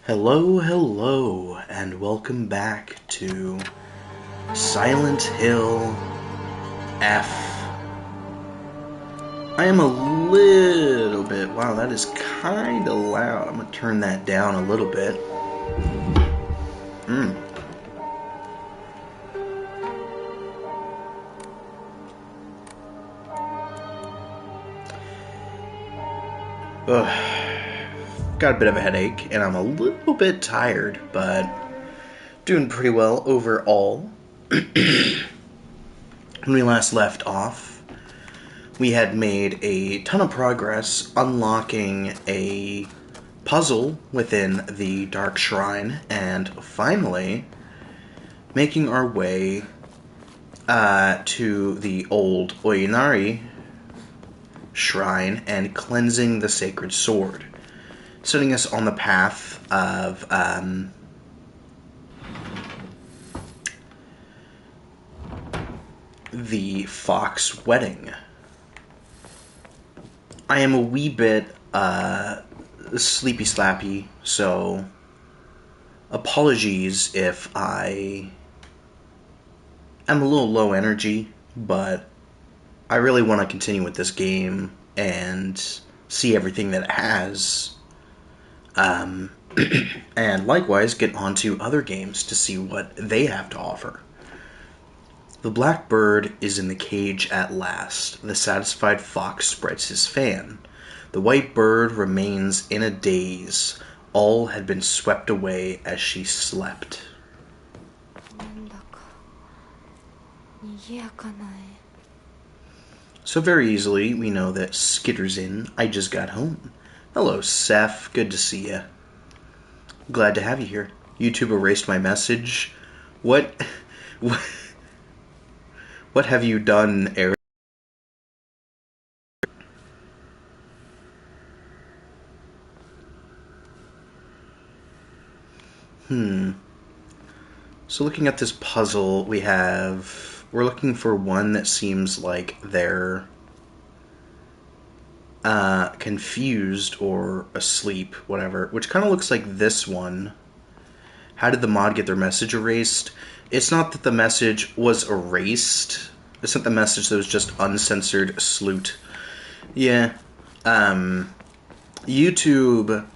Hello, hello, and welcome back to Silent Hill F. I am a little bit... Wow, that is kind of loud. I'm going to turn that down a little bit. Ugh. Got a bit of a headache, and I'm a little bit tired, but doing pretty well overall. When we last left off, we had made a ton of progress unlocking a puzzle within the Dark Shrine, and finally making our way to the old Oinari Shrine and cleansing the Sacred Sword, setting us on the path of the Fox wedding. I am a wee bit sleepy slappy, so apologies if I am a little low energy, but I really want to continue with this game and see everything that it has. And likewise get onto other games to see what they have to offer. The black bird is in the cage at last. The satisfied fox spreads his fan. The white bird remains in a daze. All had been swept away as she slept. So very easily, we know that Skitter's in. I just got home. Hello, Seth. Good to see ya. Glad to have you here. YouTube erased my message. What have you done, Eric? So looking at this puzzle, we're looking for one that seems like they're confused or asleep, whatever, which kind of looks like this one. How did the mod get their message erased? It's not that the message was erased. It's not the message that was just uncensored sleut. Yeah. YouTube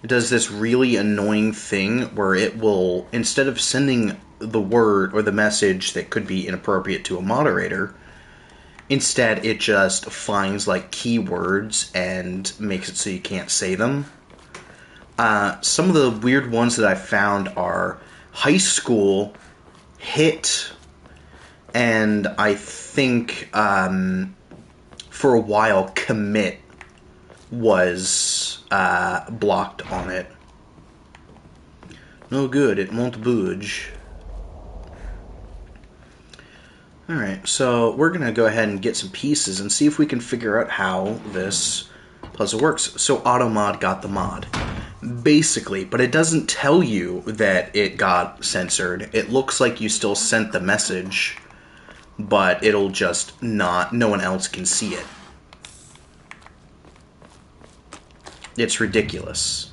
does this really annoying thing where it will, instead of sending the word or the message that could be inappropriate to a moderator, instead it just finds like keywords and makes it so you can't say them. Some of the weird ones that I found are high school, hit, and I think for a while commit was blocked on it. No good, it won't budge. Alright, so we're going to go ahead and get some pieces and see if we can figure out how this puzzle works. So AutoMod got the mod, basically, but it doesn't tell you that it got censored. It looks like you still sent the message, but it'll just not, no one else can see it. It's ridiculous.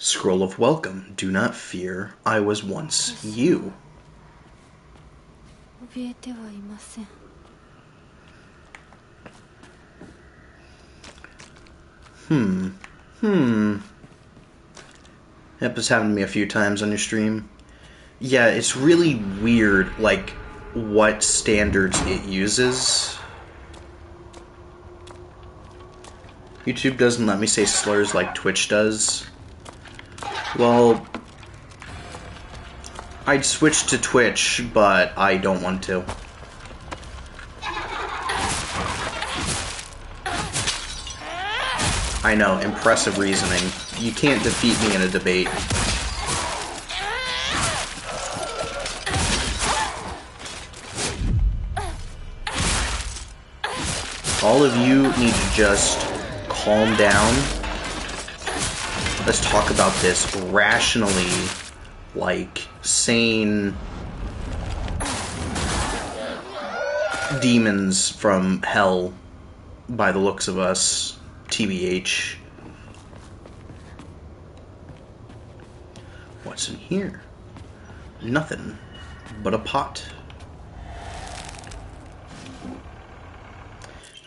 Scroll of welcome. Do not fear. I was once you. Yep, it's happened to me a few times on your stream. Yeah, it's really weird, like, what standards it uses. YouTube doesn't let me say slurs like Twitch does. Well, I'd switch to Twitch, but I don't want to. I know, impressive reasoning. You can't defeat me in a debate. All of you need to just calm down. Let's talk about this rationally, like, sane demons from hell, by the looks of us. TBH. What's in here? Nothing but a pot.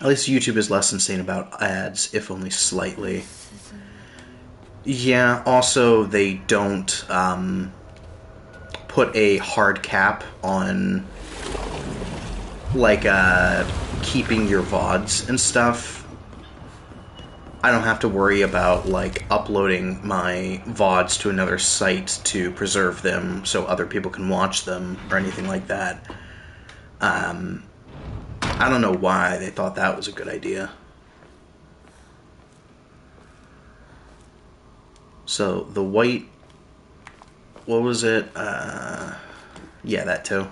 At least YouTube is less insane about ads, if only slightly. Yeah, also they don't put a hard cap on like keeping your VODs and stuff. I don't have to worry about like uploading my VODs to another site to preserve them so other people can watch them or anything like that. I don't know why they thought that was a good idea. So the white, what was it? Yeah, that too.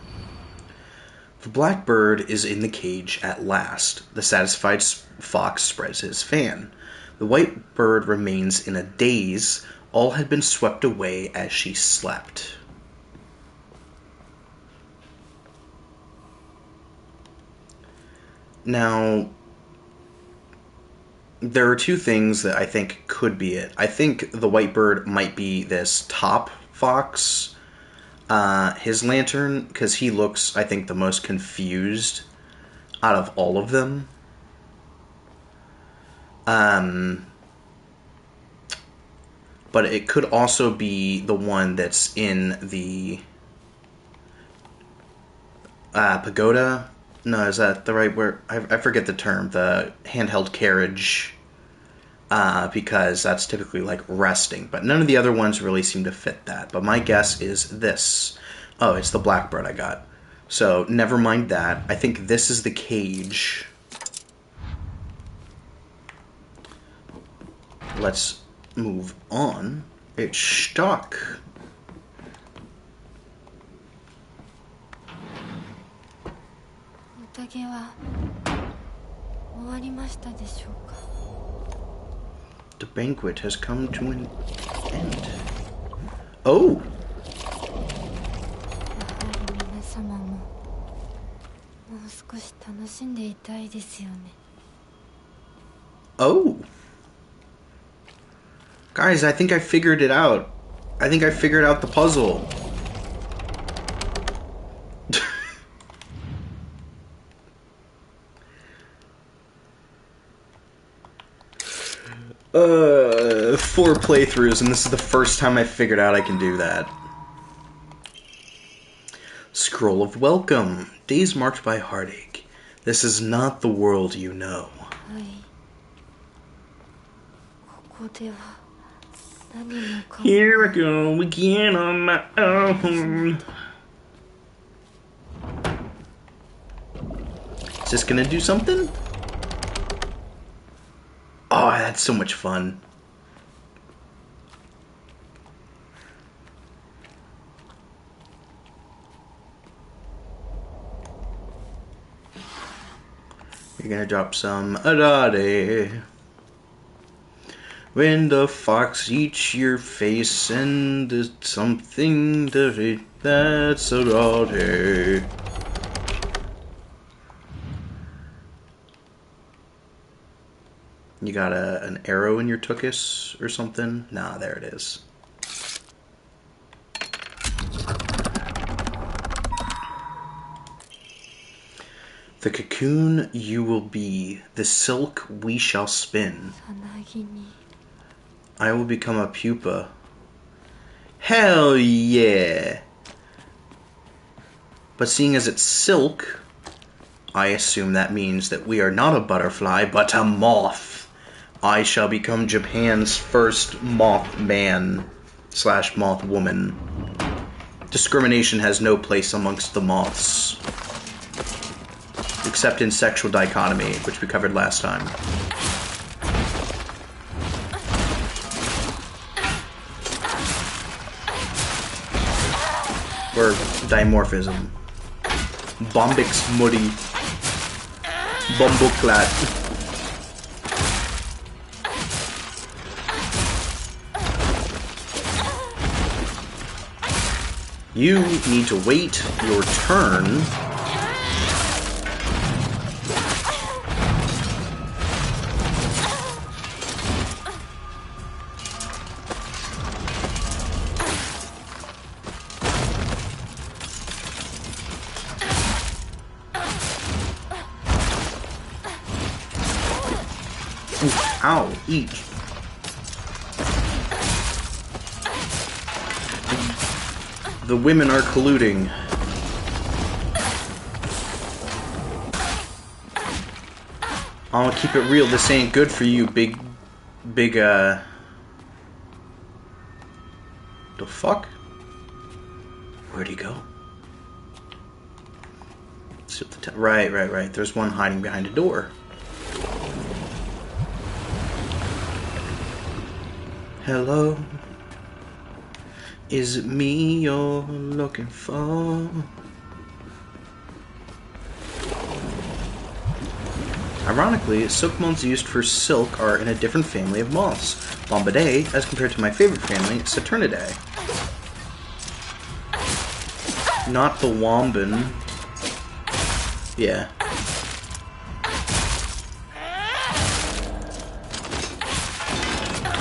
The black bird is in the cage at last. The satisfied fox spreads his fan. The white bird remains in a daze. All had been swept away as she slept. Now, there are two things that I think could be it. I think the white bird might be this top fox, his lantern, because he looks, I think, the most confused out of all of them. But it could also be the one that's in the pagoda. No, is that the right word? I forget the term. The handheld carriage, because that's typically like resting. But none of the other ones really seem to fit that. But my guess is this. Oh, it's the blackbird I got. So never mind that. I think this is the cage. Let's move on. It's stuck. The banquet has come to an end. Oh! Oh! Guys, I think I figured it out. I think I figured out the puzzle. Four playthroughs, and this is the first time I figured out I can do that. Scroll of Welcome. Days marked by heartache. This is not the world you know. Here I go again on my own. Is this gonna do something? Oh, that's so much fun. You're gonna drop some adade. When the fox eats your face and it's something to eat, that's adade. You got an arrow in your tuchus or something? Nah, there it is. The cocoon you will be, the silk we shall spin. I will become a pupa. Hell yeah! But seeing as it's silk, I assume that means that we are not a butterfly, but a moth. I shall become Japan's first moth man / moth woman. Discrimination has no place amongst the moths. Except in sexual dichotomy, which we covered last time. Or dimorphism. Bombix muddy. Bumbleclat. You need to wait your turn Ooh, ow, eat. The women are colluding. I'll keep it real, this ain't good for you, big, the fuck? Where'd he go? Right. There's one hiding behind a door. Hello? Is it me you're looking for? Ironically, silk moths used for silk are in a different family of moths, Bombidae, as compared to my favorite family, Saturnidae. Not the womban. Yeah.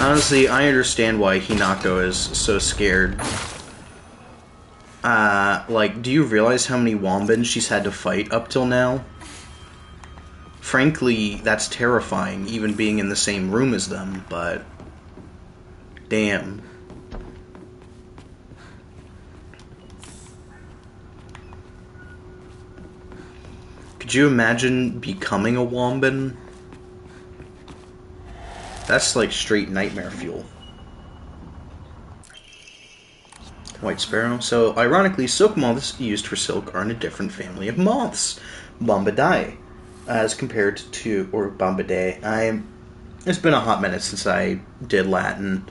Honestly, I understand why Hinako is so scared. Like, do you realize how many wombans she's had to fight up till now? Frankly, that's terrifying, even being in the same room as them, but... damn. Could you imagine becoming a womban? That's like straight nightmare fuel. White sparrow. So, ironically, silk moths used for silk are in a different family of moths. Bombidae. As compared to, or Bombidae. It's been a hot minute since I did Latin.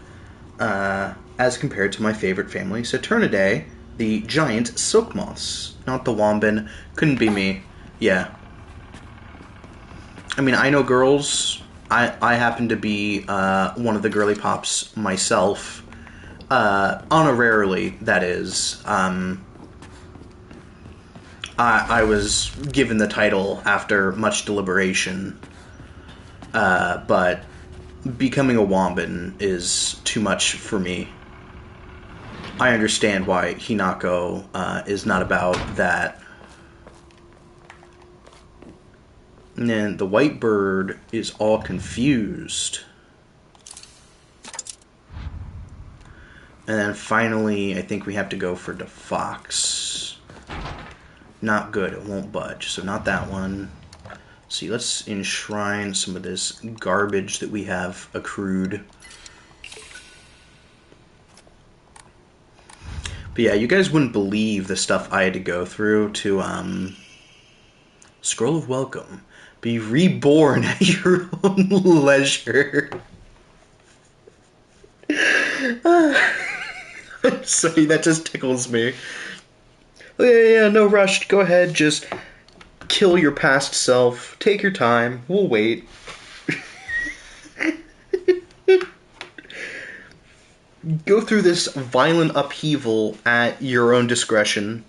As compared to my favorite family, Saturnidae, the giant silk moths. Not the womban. Couldn't be me. Yeah. I mean, I know girls. I happen to be one of the girly pops myself. Honorarily, that is. I was given the title after much deliberation. But becoming a womban is too much for me. I understand why Hinako is not about that. And then the white bird is all confused. And then finally, I think we have to go for the fox. Not good, it won't budge. So not that one. See, let's enshrine some of this garbage that we have accrued. But yeah, you guys wouldn't believe the stuff I had to go through to, Scroll of Welcome. Be reborn at your own leisure. I'm sorry, that just tickles me. Oh, yeah, no rush. Go ahead, just kill your past self. Take your time. We'll wait. Go through this violent upheaval at your own discretion.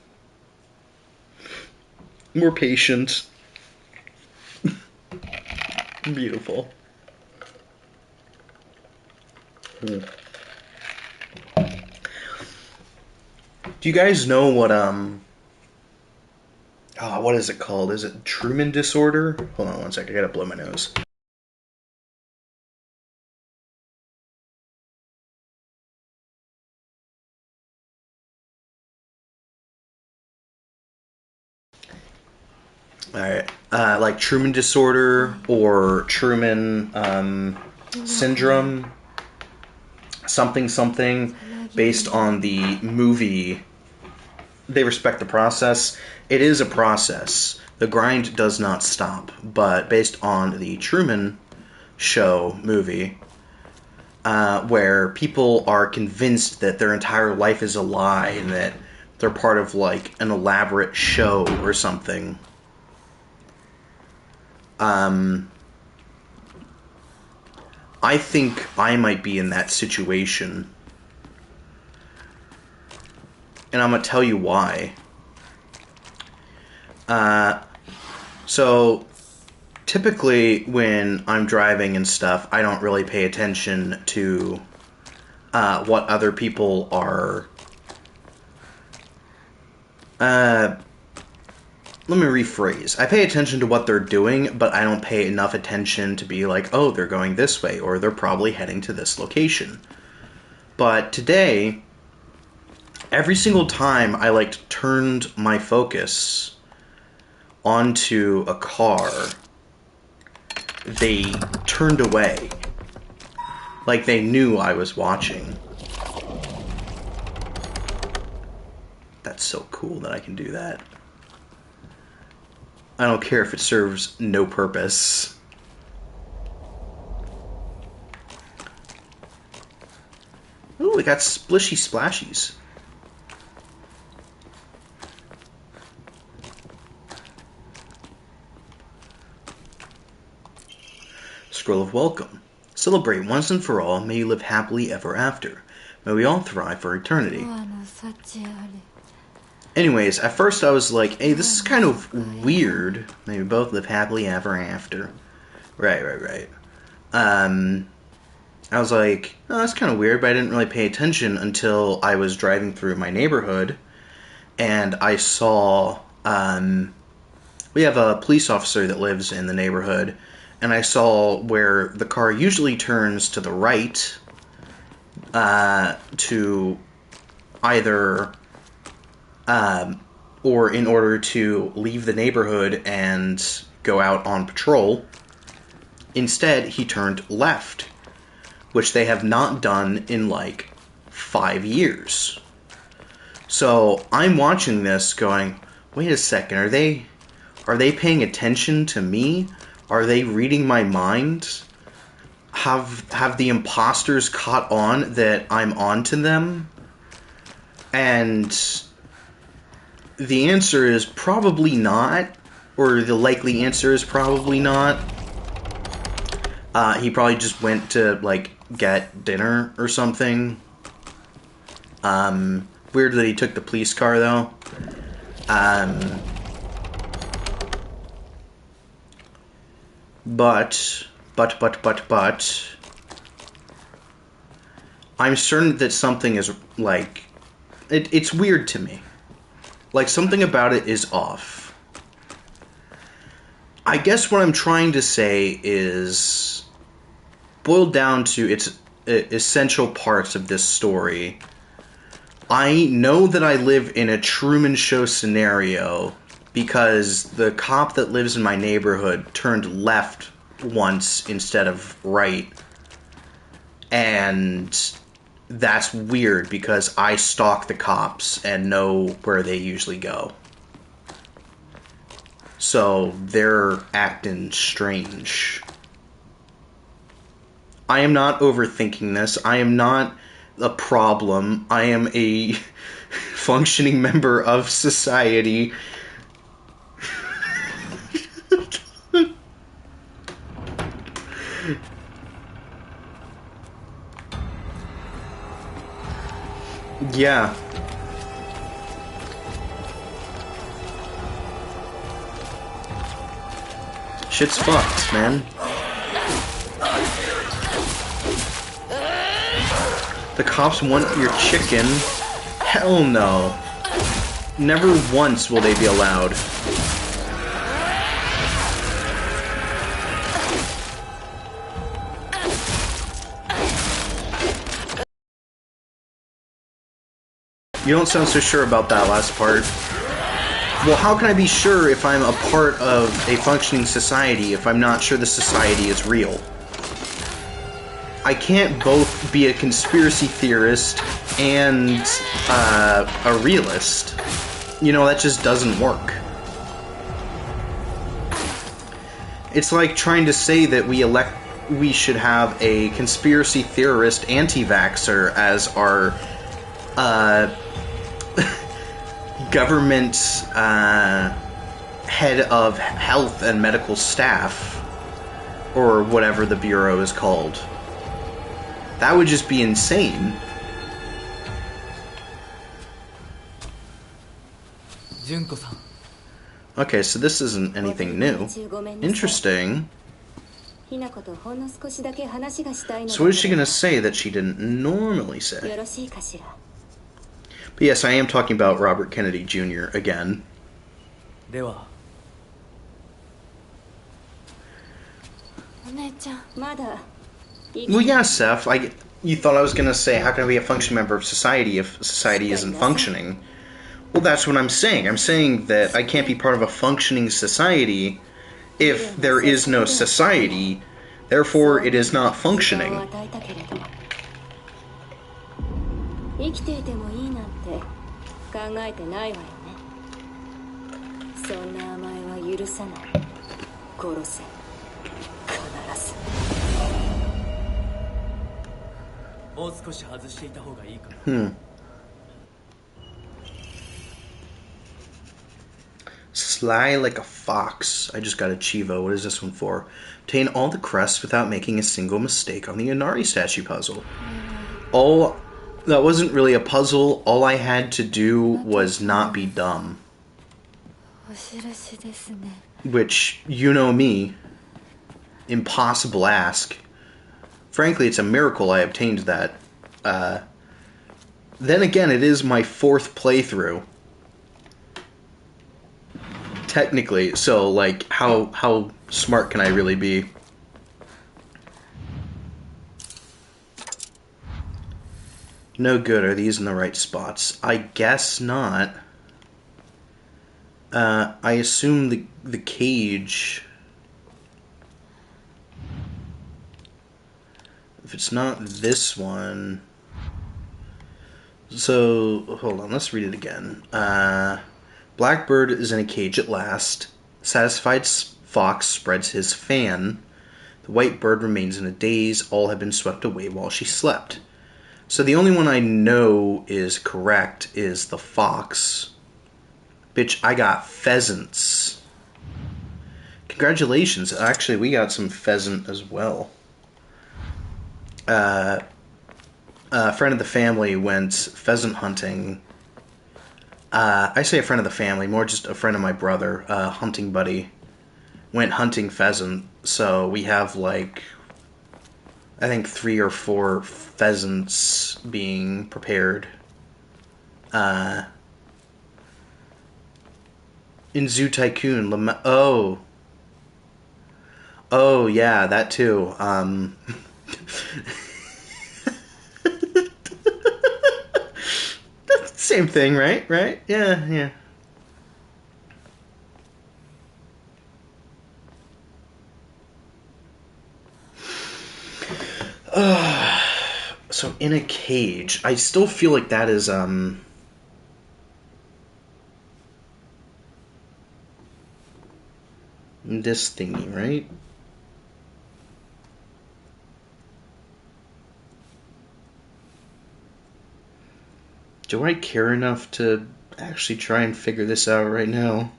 More patient. Beautiful. Do you guys know what, what is it called? Is it Truman disorder? Hold on one sec, I gotta blow my nose. Alright, like Truman disorder or Truman, syndrome, something, based on the movie They Respect the Process. It is a process. The grind does not stop, but based on the Truman Show movie, where people are convinced that their entire life is a lie and that they're part of, like, an elaborate show or something. I think I might be in that situation. And I'm gonna tell you why. So, typically when I'm driving and stuff, I don't really pay attention to what other people are let me rephrase. I pay attention to what they're doing, but I don't pay enough attention to be like, oh, they're going this way, or they're probably heading to this location. But today, every single time I, like, turned my focus onto a car, they turned away. Like they knew I was watching. That's so cool that I can do that. I don't care if it serves no purpose. Ooh, we got splishy splashies. Scroll of Welcome. Celebrate once and for all. May you live happily ever after. May we all thrive for eternity. Anyways, at first I was like, hey, this is kind of weird. May we both live happily ever after. Right. I was like, oh, that's kind of weird, but I didn't really pay attention until I was driving through my neighborhood, and I saw, we have a police officer that lives in the neighborhood, and I saw where the car usually turns to the right, to either, or in order to leave the neighborhood and go out on patrol. Instead, he turned left, which they have not done in like 5 years. So I'm watching this going, wait a second, are they paying attention to me? Are they reading my mind? Have the imposters caught on that I'm onto them? And the answer is probably not, or the likely answer is probably not. He probably just went to, like, get dinner or something. Weird that he took the police car, though. But, I'm certain that something is, like, it's weird to me. Like, something about it is off. I guess what I'm trying to say is, boiled down to its essential parts of this story, I know that I live in a Truman Show scenario because the cop that lives in my neighborhood turned left once instead of right. And that's weird because I stalk the cops and know where they usually go. So they're acting strange. I am not overthinking this. I am not a problem. I am a functioning member of society. Yeah. Shit's fucked, man. The cops want your chicken? Hell no. Never once will they be allowed. You don't sound so sure about that last part. Well, how can I be sure if I'm a part of a functioning society if I'm not sure the society is real? I can't both be a conspiracy theorist and a realist. You know, that just doesn't work. It's like trying to say that we should have a conspiracy theorist anti-vaxxer as our government head of health and medical staff, or whatever the bureau is called. That would just be insane. Okay, so this isn't anything new. Interesting. So what is she gonna say that she didn't normally say? But yes, I am talking about Robert Kennedy Jr. again. Well, yeah, Seth. You thought I was gonna say, how can I be a functioning member of society if society isn't functioning? Well, that's what I'm saying. I'm saying that I can't be part of a functioning society if there is no society. Therefore, it is not functioning. Sly like a fox. I just got a Chivo. What is this one for? Obtain all the crests without making a single mistake on the Inari statue puzzle. That wasn't really a puzzle. All I had to do was not be dumb. Which, you know me. Impossible ask. Frankly, it's a miracle I obtained that. Then again, it is my 4th playthrough. Technically, so, like, how smart can I really be? No good. Are these in the right spots? I guess not. I assume the cage... If it's not this one... So, hold on, let's read it again. Blackbird is in a cage at last. Satisfied fox spreads his fan. The white bird remains in a daze. All have been swept away while she slept. So the only one I know is correct is the fox. Bitch, I got pheasants. Congratulations. Actually, we got some pheasant as well. A friend of the family went pheasant hunting. I say a friend of the family, more just a friend of my brother, a hunting buddy, went hunting pheasant. So we have, like, I think 3 or 4 pheasants being prepared. In Zoo Tycoon, Oh, yeah, that too. Same thing, right? Right? Yeah. So in a cage, I still feel like that is this thingy, right? Do I care enough to actually try and figure this out right now?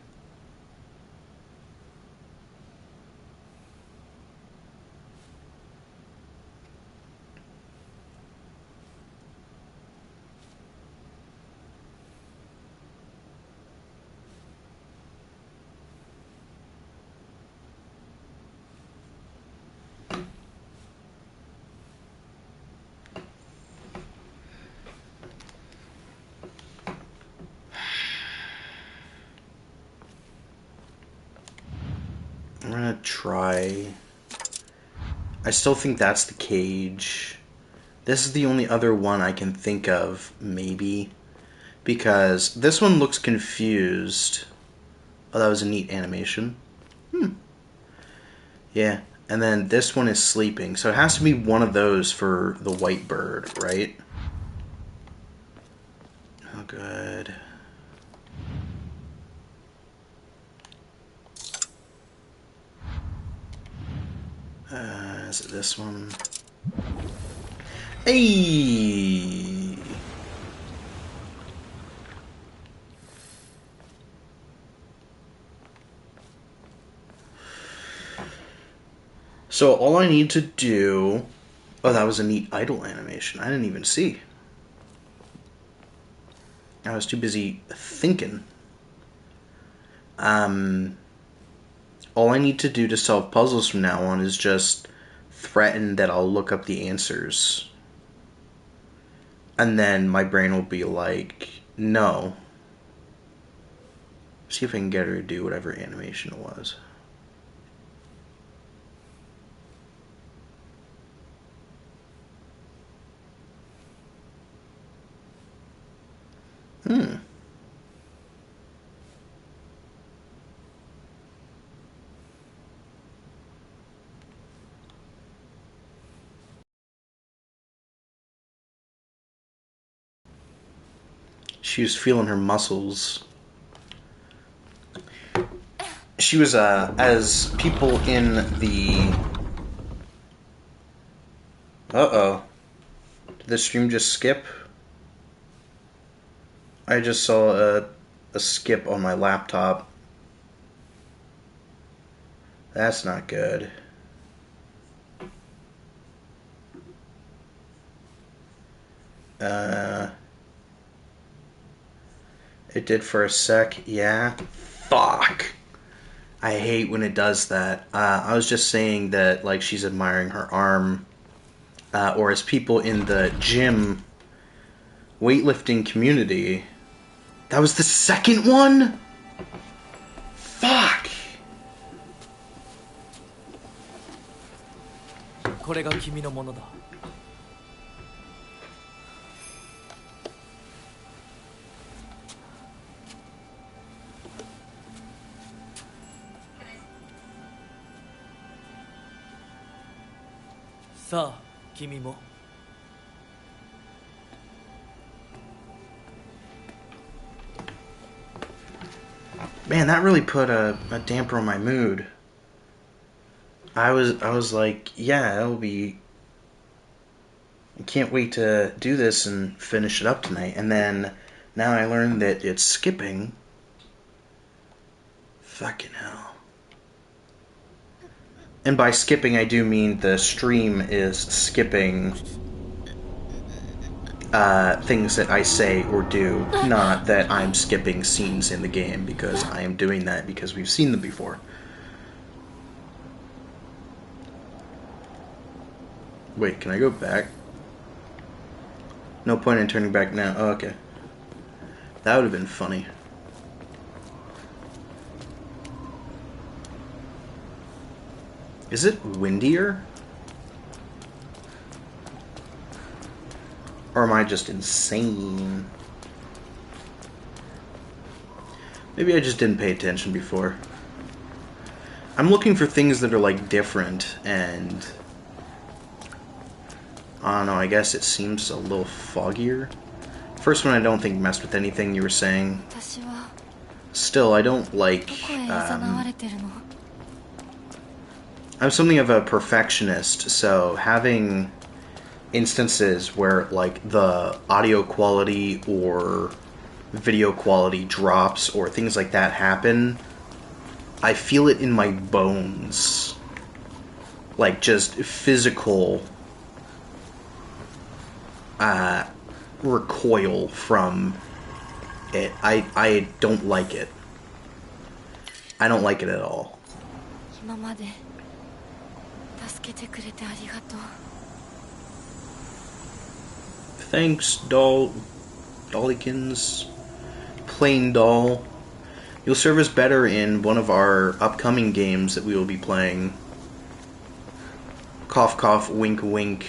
I'm gonna try. I still think that's the cage. This is the only other one I can think of, maybe. Because this one looks confused. Oh, that was a neat animation. Yeah. And then this one is sleeping. So it has to be one of those for the white bird, right? Oh, good. Is it this one? Hey! So all I need to do... Oh, that was a neat idle animation. I didn't even see. I was too busy thinking. All I need to do to solve puzzles from now on is just threaten that I'll look up the answers. And then my brain will be like, no. See if I can get her to do whatever animation it was. Hmm. She was feeling her muscles. She was, as people in the... Uh-oh. Did the stream just skip? I just saw a skip on my laptop. That's not good. It did for a sec, yeah. Fuck. I hate when it does that. I was just saying that, like, she's admiring her arm. Or as people in the gym weightlifting community. That was the second one? Fuck. これが君のものだ。さあ、君も。Man, that really put a damper on my mood. I was like, yeah, it'll be... I can't wait to do this and finish it up tonight. And then, now I learned that it's skipping. Fucking hell. And by skipping, I do mean the stream is skipping things that I say or do, not that I'm skipping scenes in the game, because I am doing that because we've seen them before. Wait, can I go back? No point in turning back now. Oh, okay. That would have been funny. Is it windier? Or am I just insane? Maybe I just didn't pay attention before. I'm looking for things that are, like, different, and... I don't know, I guess it seems a little foggier. First one I don't think messed with anything you were saying. Still, I don't like... I'm something of a perfectionist, so having instances where, like, the audio quality or video quality drops or things like that happen, I feel it in my bones. Like, just physical recoil from it. I don't like it. I don't like it at all. Thanks, Dollykins. Plain doll. You'll serve us better in one of our upcoming games that we will be playing. Cough, cough, wink, wink.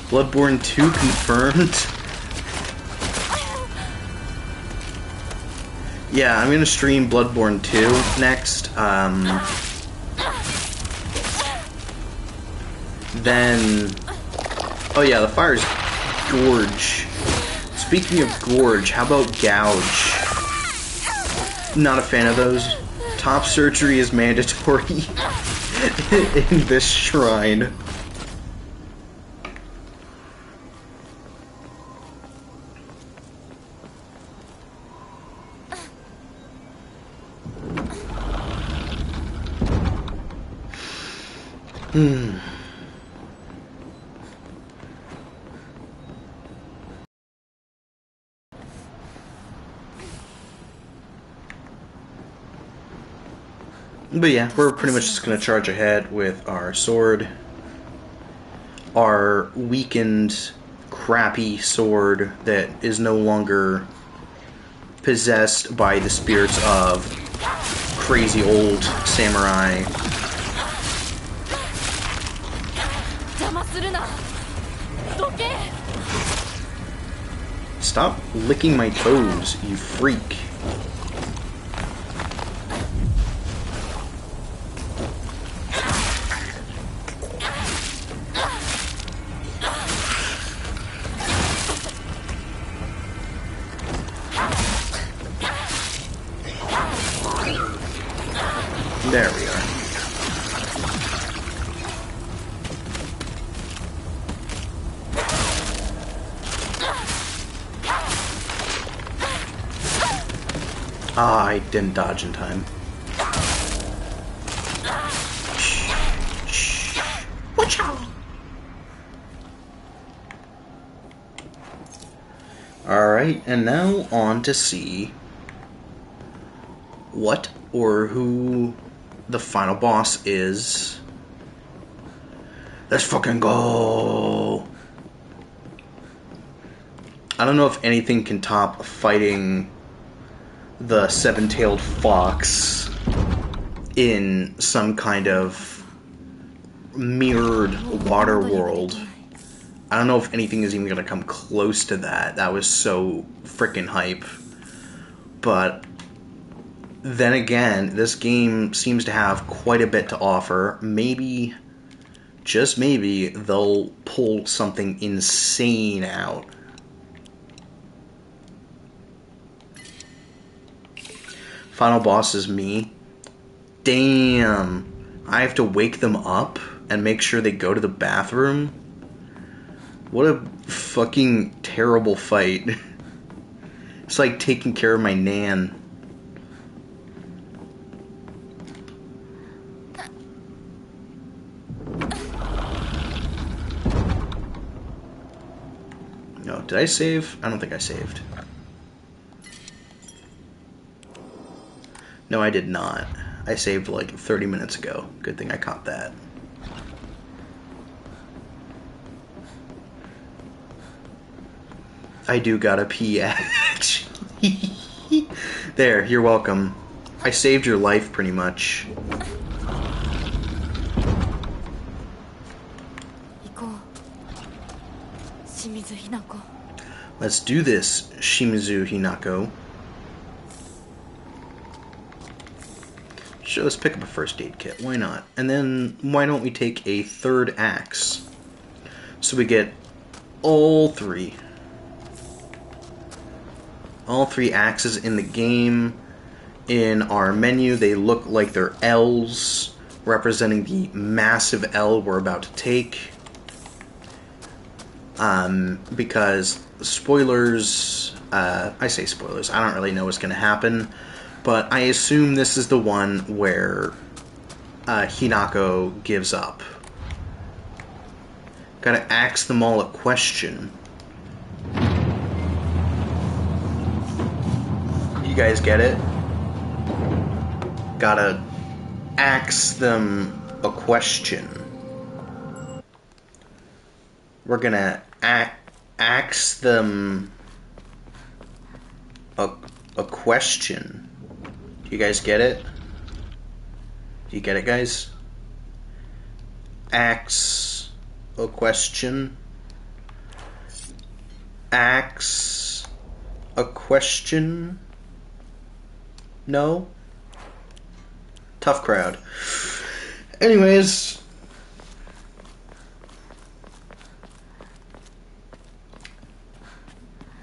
Bloodborne 2 confirmed? Yeah, I'm gonna stream Bloodborne 2 next. Then... Oh yeah, the fire's Gorge. Speaking of Gorge, how about Gouge? Not a fan of those. Top surgery is mandatory in this shrine. But yeah, we're pretty much just going to charge ahead with our sword. Our weakened, crappy sword that is no longer possessed by the spirits of crazy old samurai. Stop licking my toes, you freak. There we are. Ah, I didn't dodge in time. Watch out! Alright, and now on to see what or who the final boss is. Let's fucking go! I don't know if anything can top fighting the seven-tailed fox in some kind of mirrored water world. I don't know if anything is even going to come close to that. That was so freaking hype. But then again, this game seems to have quite a bit to offer. Maybe, just maybe, they'll pull something insane out. Final boss is me. Damn. I have to wake them up and make sure they go to the bathroom? What a fucking terrible fight. It's like taking care of my nan. No, did I save? I don't think I saved. No, I did not. I saved like 30 minutes ago. Good thing I caught that. I do gotta pee, actually. There, you're welcome. I saved your life, pretty much. Let's do this, Shimizu Hinako. Sure, let's pick up a first aid kit. Why not? And then, why don't we take a third axe? So we get all three. All three axes in the game. In our menu, they look like they're L's, representing the massive L we're about to take. Because spoilers, I say spoilers, I don't really know what's going to happen, but I assume this is the one where Hinako gives up. Gotta ask them all a question. You guys get it? Gotta ask them a question. We're gonna ask them a question. Do you guys get it? Do you get it, guys? Ask a question. Ask a question. No? Tough crowd. Anyways.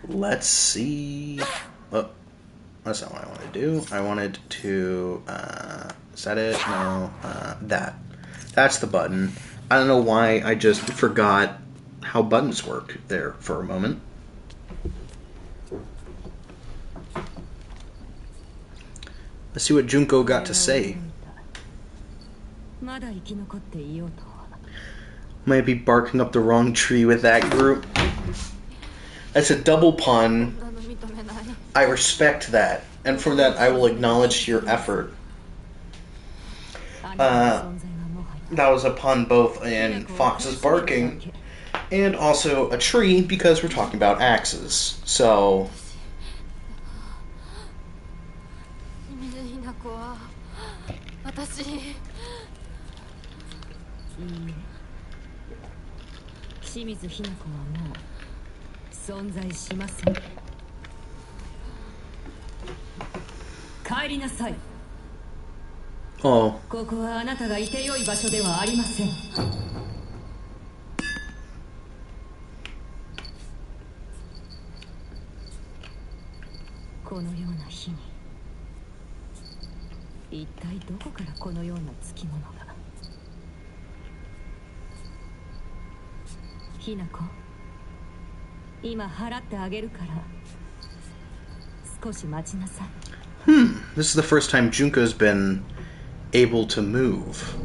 Let's see. Oh, that's not what I wanted to do. I wanted to, is that it? No, that. That's the button. I don't know why I just forgot how buttons work there for a moment. Let's see what Junko got to say. Might be barking up the wrong tree with that group. That's a double pun. I respect that. And for that, I will acknowledge your effort. That was a pun both in foxes barking and also a tree because we're talking about axes. So, 清水ひな子はもう存在しません。帰りなさい。 oh, ここはあなたがいてよい場所ではありません。このような日に一体どこからこのようなつきものが。ひな子、今払ってあげるから少し待ちなさい。this is the first time Junko's been able to move.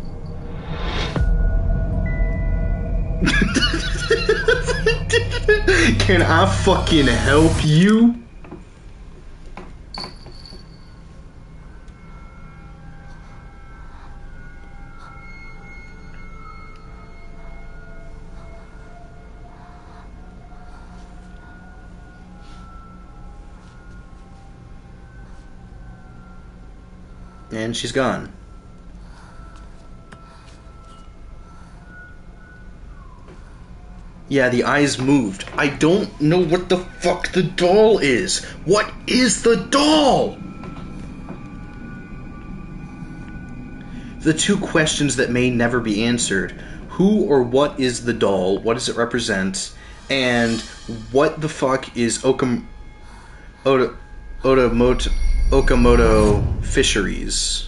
Can I fucking help you? And she's gone. Yeah, the eyes moved. I don't know what the fuck the doll is. What is the doll? The two questions that may never be answered. Who or what is the doll? What does it represent? And what the fuck is Okamoto Fisheries?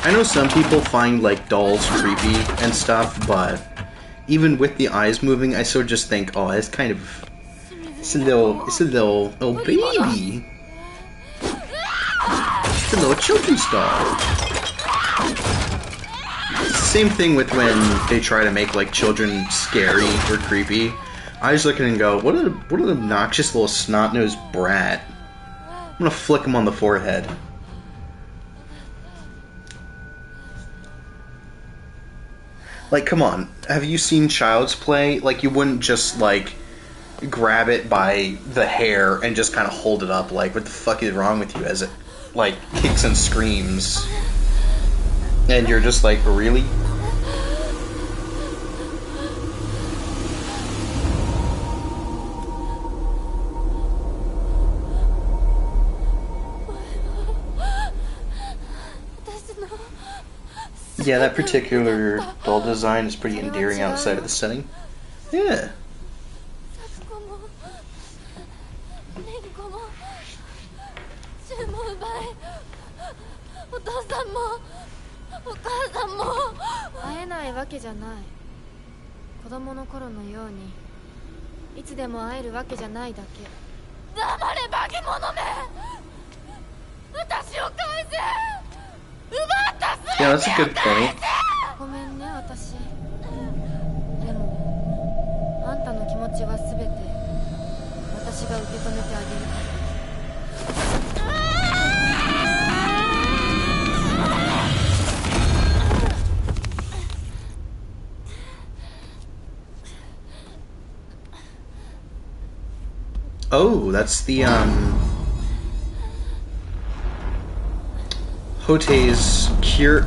I know some people find like dolls creepy and stuff, but even with the eyes moving, I still just think, oh, it's kind of it's a little baby. It's a little children's doll. It's the same thing with when they try to make like children scary or creepy. I just look at it and go, what an obnoxious little snot-nosed brat. I'm gonna flick him on the forehead. Like, come on, have you seen Child's Play? Like, you wouldn't just, like, grab it by the hair and just kind of hold it up, like, what the fuck is wrong with you, as it, like, kicks and screams. And you're just like, really? Yeah, that particular doll design is pretty endearing outside of the setting. Yeah. Yeah, that's a good point. ごめんね、私。でも、あんたの気持ちはすべて私が受け止めてあげる。Oh, that's the Hote's cure.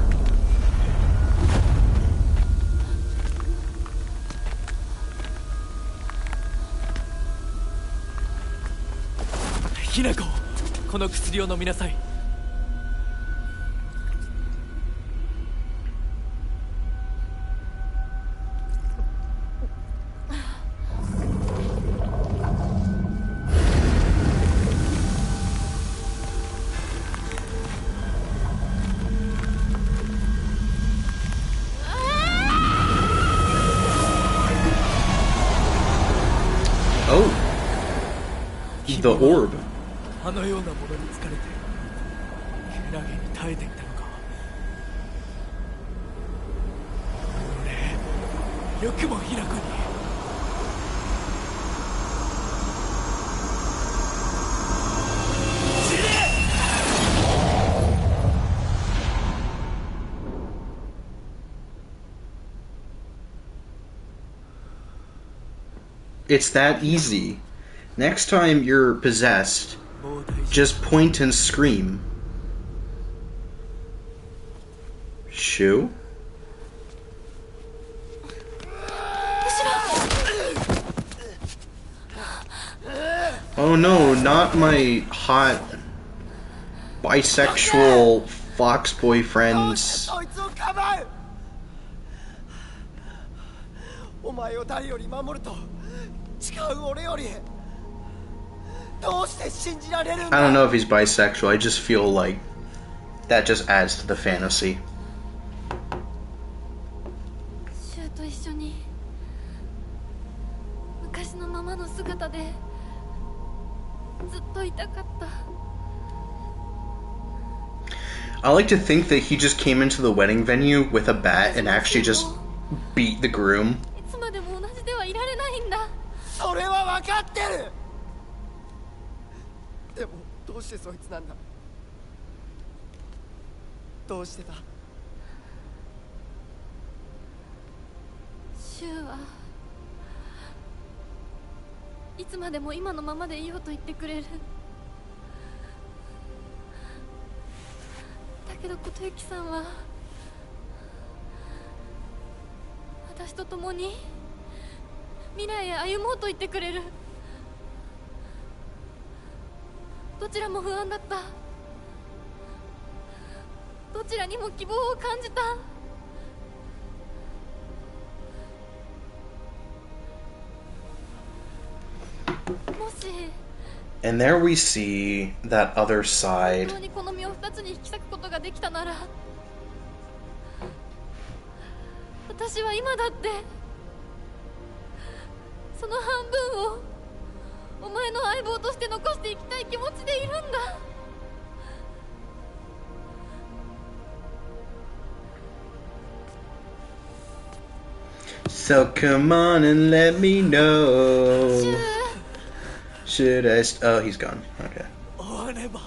Hinako, この薬を飲みなさい。Oh, the orb. あのようなものに疲れてけなげに耐えていたのか。俺よくも平子に。It's that easy. Next time you're possessed, just point and scream. Shoo? Oh no, not my hot bisexual fox boyfriends. お前を誰より守ると誓う俺よりどうして信じられるんだ I don't know if he's bisexual, I just feel like that just adds to the fantasy. シュウと一緒に昔のままの姿でずっといたかった。 I like to think that he just came into the wedding venue with a bat and actually just beat the groom. いつまでも同じではいられないんだ。それは分かってる。でもどうしてそいつなんだ。どうしてだ。シュウはいつまでも今のままでいようと言ってくれる。だけど琴雪さんは私と共に未来へ歩もうと言ってくれる。どちらも不安だった。どちらにも希望を感じた。もし And there we see that other side. 本当にこの身を二つに引き裂くことができたなら、私は今だってその半分をお前の相棒として残していきたい気持ちでいるんだ。 So come on and let me know. Should I? Oh, he's gone. Okay. 追わねば。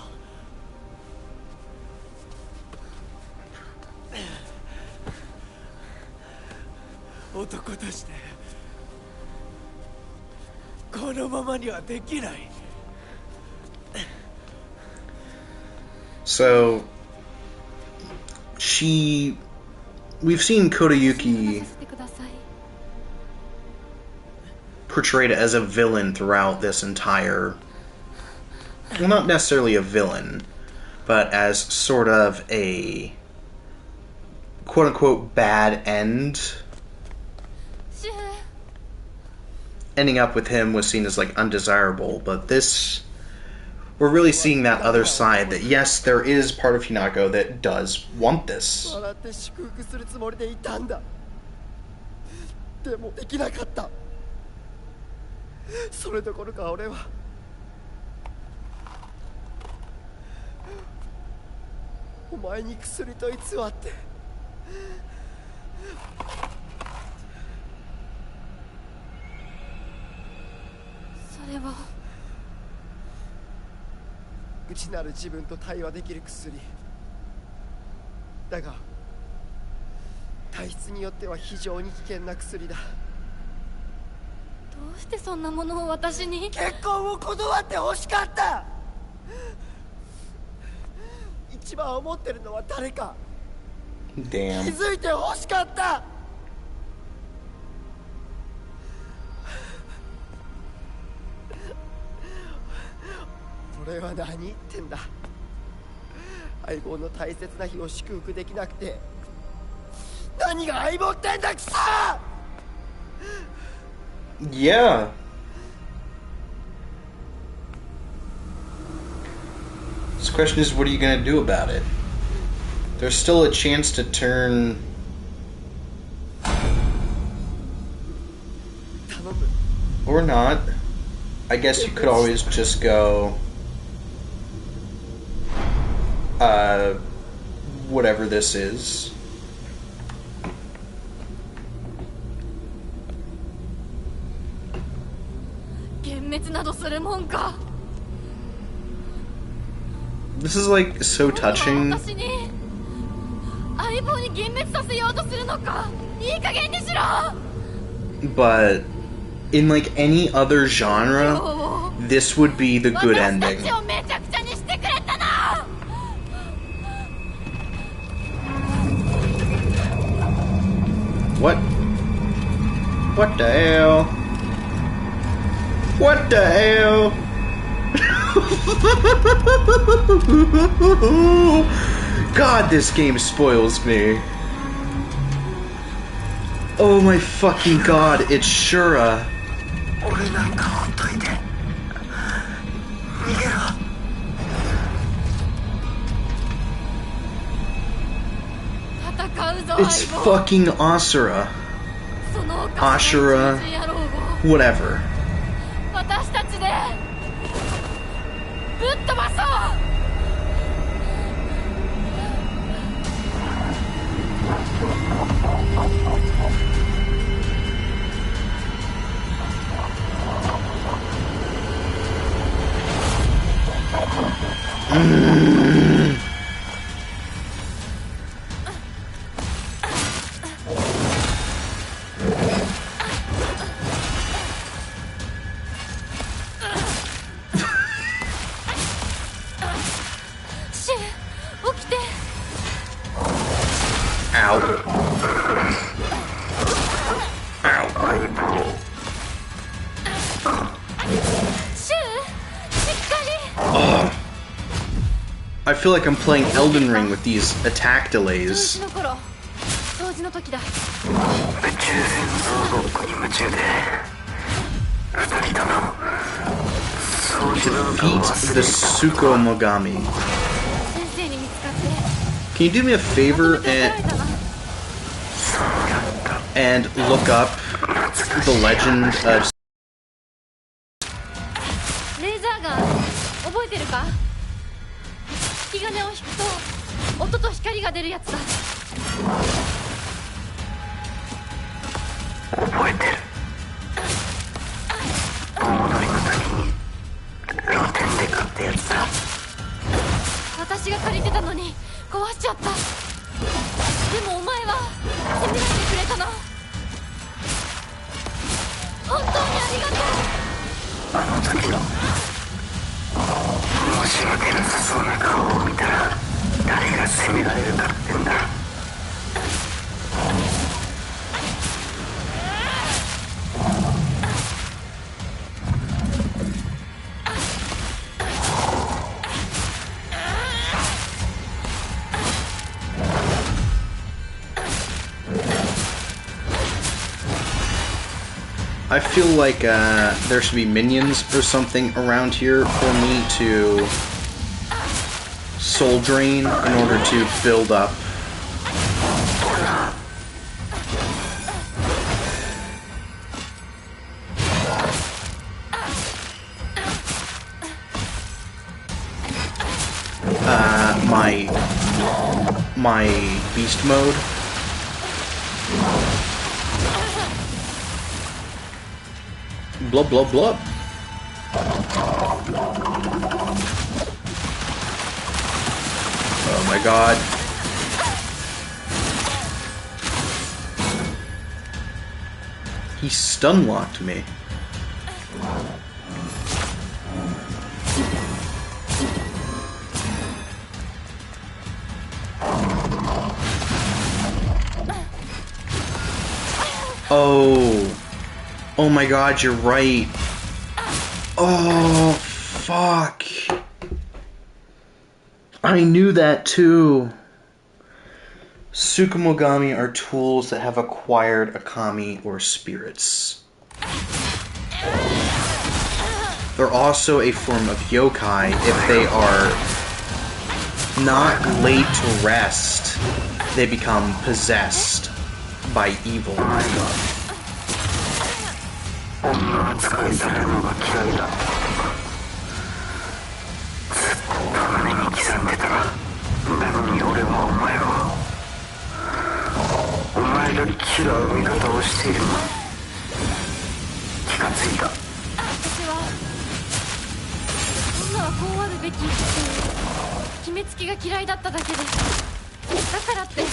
男としてこのままにはできない。 So we've seen 話 Kodayuki させてください。 portrayed as a villain throughout this entire, well, not necessarily a villain, but as sort of a quote-unquote bad end. シュウ、 Ending up with him was seen as like undesirable, but this, we're really seeing that other side that yes, there is part of Hinako that does want this. 笑って祝福するつもりでいたんだ。でもできなかった。それどころか俺はお前に薬と偽ってそれは内なる自分と対話できる薬だが体質によっては非常に危険な薬だ。どうしてそんなものを私に。結婚を断って欲しかった。一番思ってるのは誰か気 Damn. づいて欲しかった。俺は何言ってんだ。相棒の大切な日を祝福できなくて何が相棒ってんだくそ。 Yeah. This question is, what are you going to do about it? There's still a chance to turn... 頼む。 Or not. I guess you could always just go... whatever this is. This is like so touching. 私に相棒に幻滅させようとするのか。いい加減にしろ。 But In like any other genre, this would be the good ending. What? What the hell? What the hell? God, this game spoils me. Oh my fucking god, it's Shura. It's fucking Asura. Ashura. Whatever. I feel like I'm playing Elden Ring with these attack delays. To defeat the Tsukumogami. Can you do me a favor and look up the legend of... I feel like there should be minions or something around here for me to soul drain in order to build up. My beast mode. Blub, blub, blub. Oh my god. He stun-locked me. Oh. Oh my god, you're right. Oh, fuck. I knew that too. Tsukumogami are tools that have acquired Akami or spirits. They're also a form of yokai if they are not laid to rest. They become possessed by evil.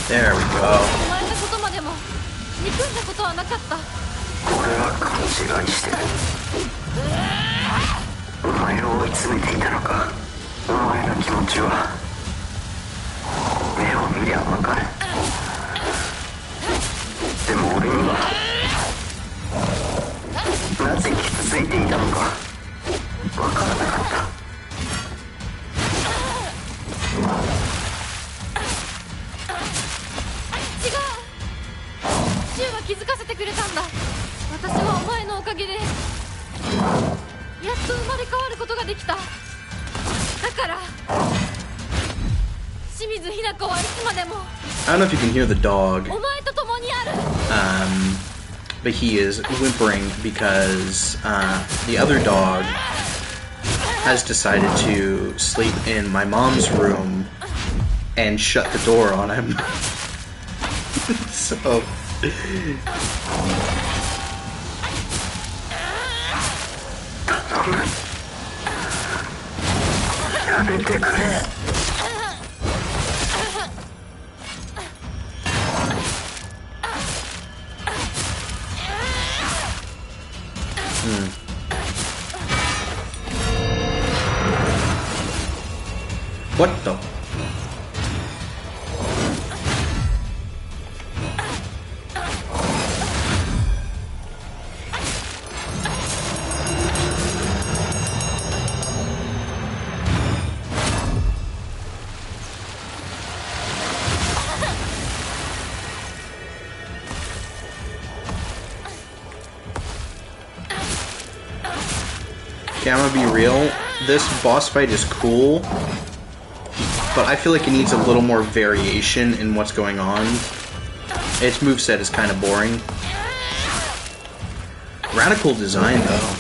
There we go. 俺は勘違いしてる。お前を追い詰めていたのか。お前の気持ちは目を見りゃわかる。でも俺にはなぜ傷ついていたのかわからなかった。違う。シュウが気づかせてくれたんだ。私はお前のおかげでやっと生まれ変わることができた。だから清水ひな子はいつまでも I don't know if you can hear the dog, お前と共にある。but he is whimpering because the other dog has decided to sleep in my mom's room and shut the door on him. So...やめてくれ。What the? Okay, I'm gonna be real. This boss fight is cool, but I feel like it needs a little more variation in what's going on. Its moveset is kind of boring. Radical design, though.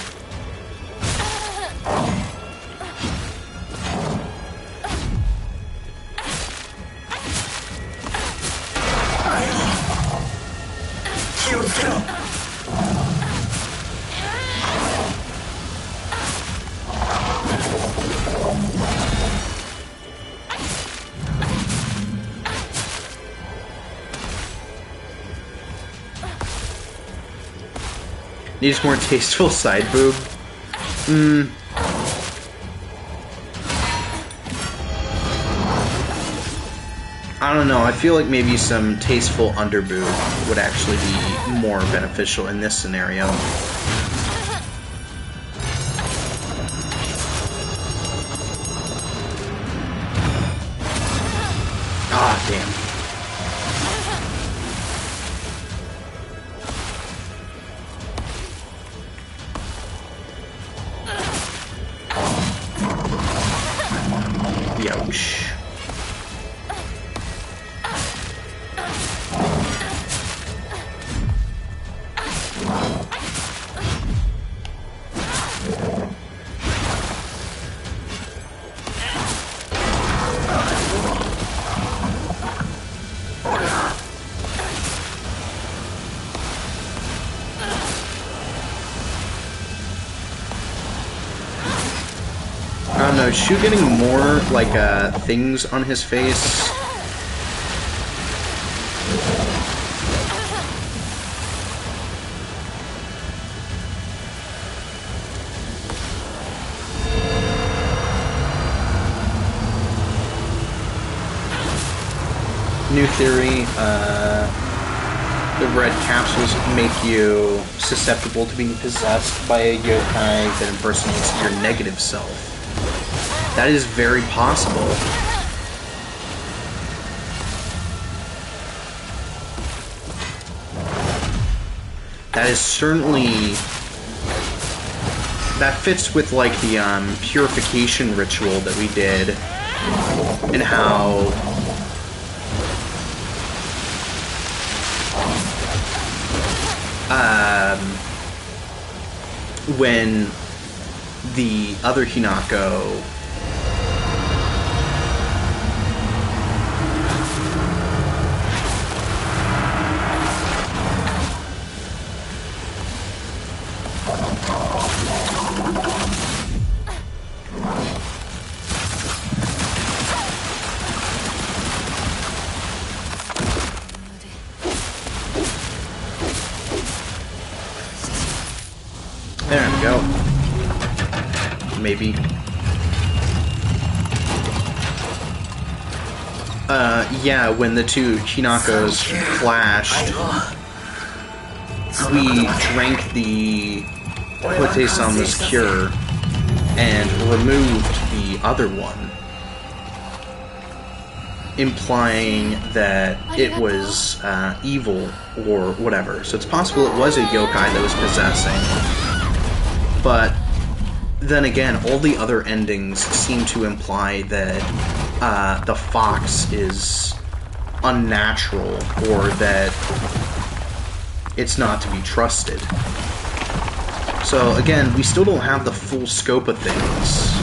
Needs more tasteful side boob. I don't know. I feel like maybe some tasteful underboob would actually be more beneficial in this scenario. Ah, damn. Ouch. I don't know, is Shu getting more, like, things on his face? New theory, the red capsules make you susceptible to being possessed by a yokai that impersonates your negative self. That is very possible. That is certainly... That fits with, like, the purification ritual that we did, and how... when the other Hinako There we go. Maybe. Yeah, when the two Hinakos clashed, we drank the Pote-san's cure and removed the other one, implying that it was evil or whatever. So it's possible it was a yokai that was possessing. But then again, all the other endings seem to imply that the fox is unnatural or that it's not to be trusted. So again, we still don't have the full scope of things.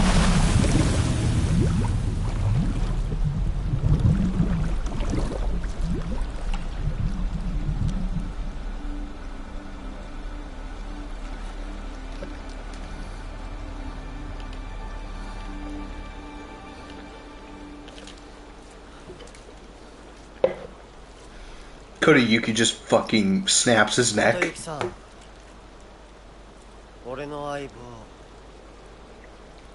Kodayuki just fucking snaps his neck. 俺の相棒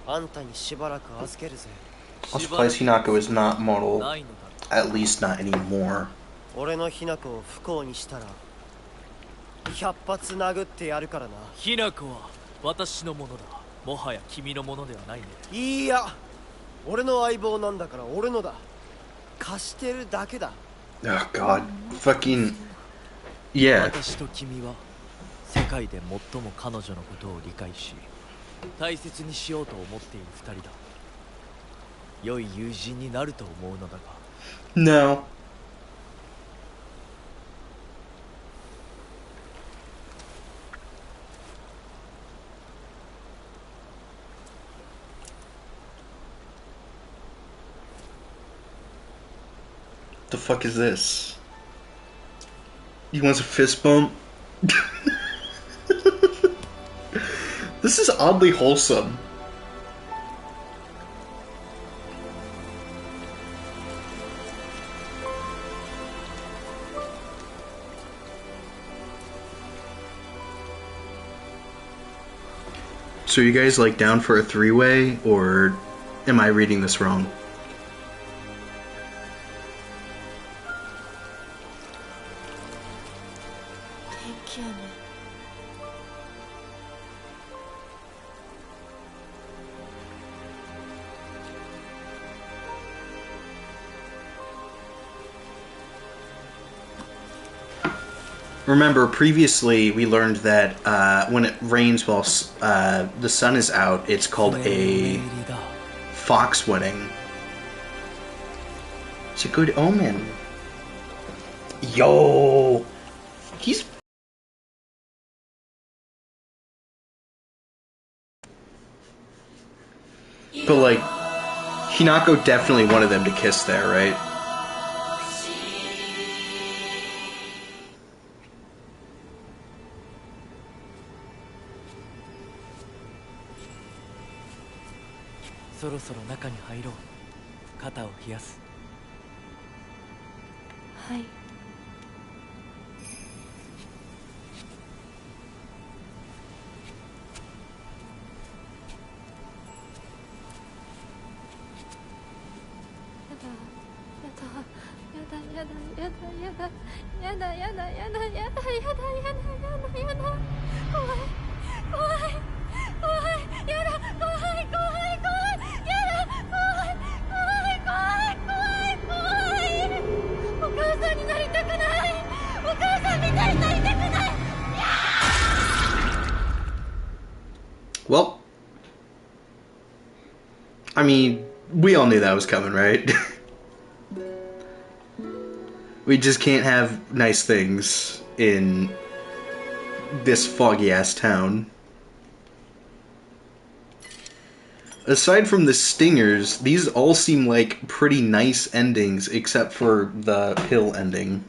あんたにしばらく預けるぜ I'm surprised Hinako is not mortal, at least not anymore. 俺のひなこを不幸にしたら100発殴ってやるからなひなこは私のものだもはや君のものではないねいや俺の相棒なんだから俺のだ貸してるだけだ Oh god. Fucking... Yeah. 私と君は世界で最も彼女のことを理解し大切にしようと思っている二人だ良い友人になると思うのだが No. The fuck is this? He wants a fist bump? This is oddly wholesome. So you guys like down for a three-way, or am I reading this wrong? Remember, previously we learned that when it rains while the sun is out, it's called a fox wedding. It's a good omen. Yo! He's... But like, Hinako definitely wanted them to kiss there, right? Hi. Well, I mean, we all knew that was coming, right? We just can't have nice things in this foggy-ass town. Aside from the stingers, these all seem like pretty nice endings, except for the hill ending.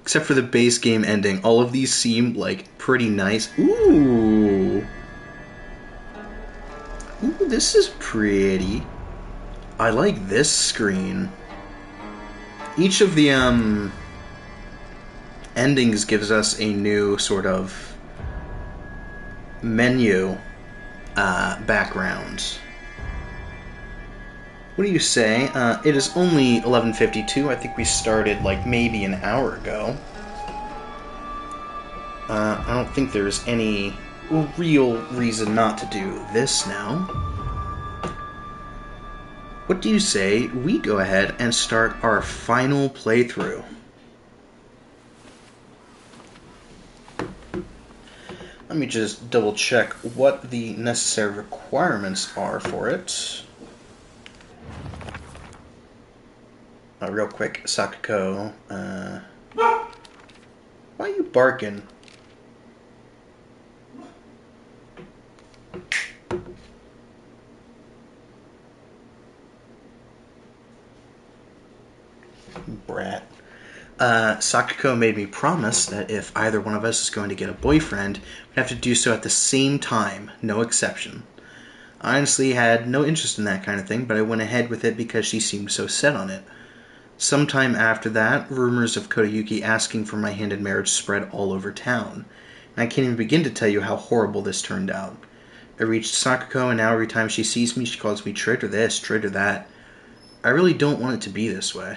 Except for the base game ending. All of these seem like pretty nice. Ooh! Ooh, this is pretty. I like this screen. Each of the endings gives us a new sort of menu background. What do you say? It is only 11:52. I think we started like maybe an hour ago. I don't think there's any real reason not to do this now. What do you say we go ahead and start our final playthrough? Let me just double check what the necessary requirements are for it. Real quick, Sakuko. Why are you barking? Brat. Sakuko made me promise that if either one of us is going to get a boyfriend, we'd have to do so at the same time, no exception. I honestly had no interest in that kind of thing, but I went ahead with it because she seemed so set on it. Sometime after that, rumors of Kodayuki asking for my hand in marriage spread all over town, and I can't even begin to tell you how horrible this turned out. I reached Sakuko, and now every time she sees me, she calls me traitor this, traitor that. I really don't want it to be this way.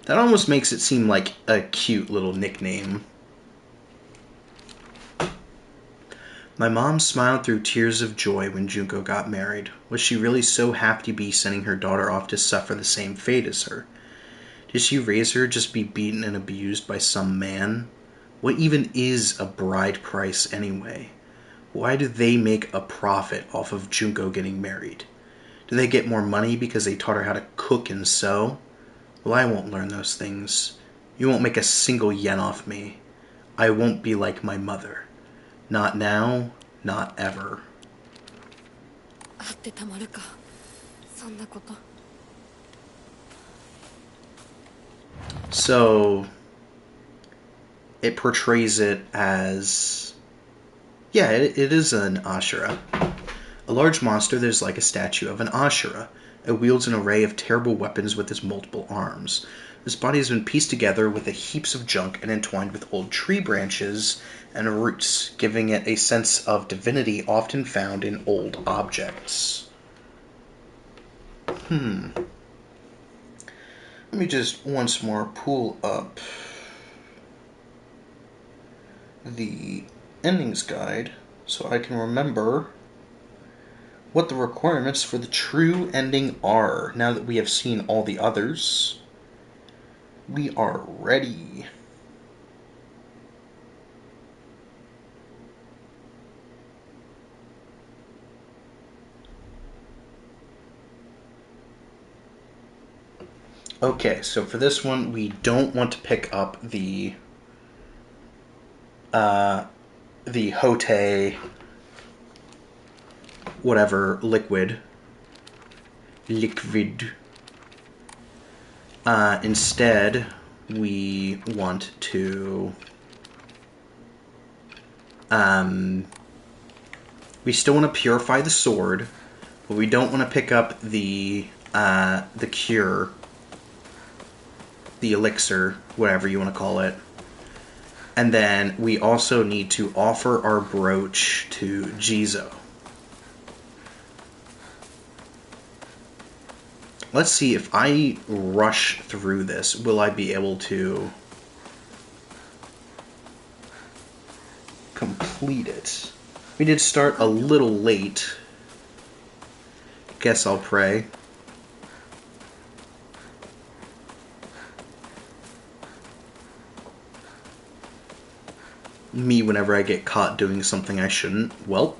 That almost makes it seem like a cute little nickname. My mom smiled through tears of joy when Junko got married. Was she really so happy to be sending her daughter off to suffer the same fate as her? Did she raise her just to be beaten and abused by some man? What even is a bride price anyway? Why do they make a profit off of Junko getting married? Do they get more money because they taught her how to cook and sew? Well, I won't learn those things. You won't make a single yen off me. I won't be like my mother. Not now, not ever. So, it portrays it as... Yeah, it is an Ashura. A large monster that is like a statue of an Ashura. It wields an array of terrible weapons with its multiple arms. This body has been pieced together with heaps of junk and entwined with old tree branches and roots, giving it a sense of divinity often found in old objects. Let me just once more pull up the endings guide so I can remember what the requirements for the true ending are. Now that we have seen all the others, we are ready. Okay, so for this one, we don't want to pick up the Hote whatever liquid. Instead, we want to we still want to purify the sword, but we don't want to pick up the cure, the elixir, whatever you want to call it. And then we also need to offer our brooch to Jizo. Let's see, if I rush through this, will I be able to complete it? We did start a little late. Guess I'll pray. Me whenever I get caught doing something I shouldn't. Well,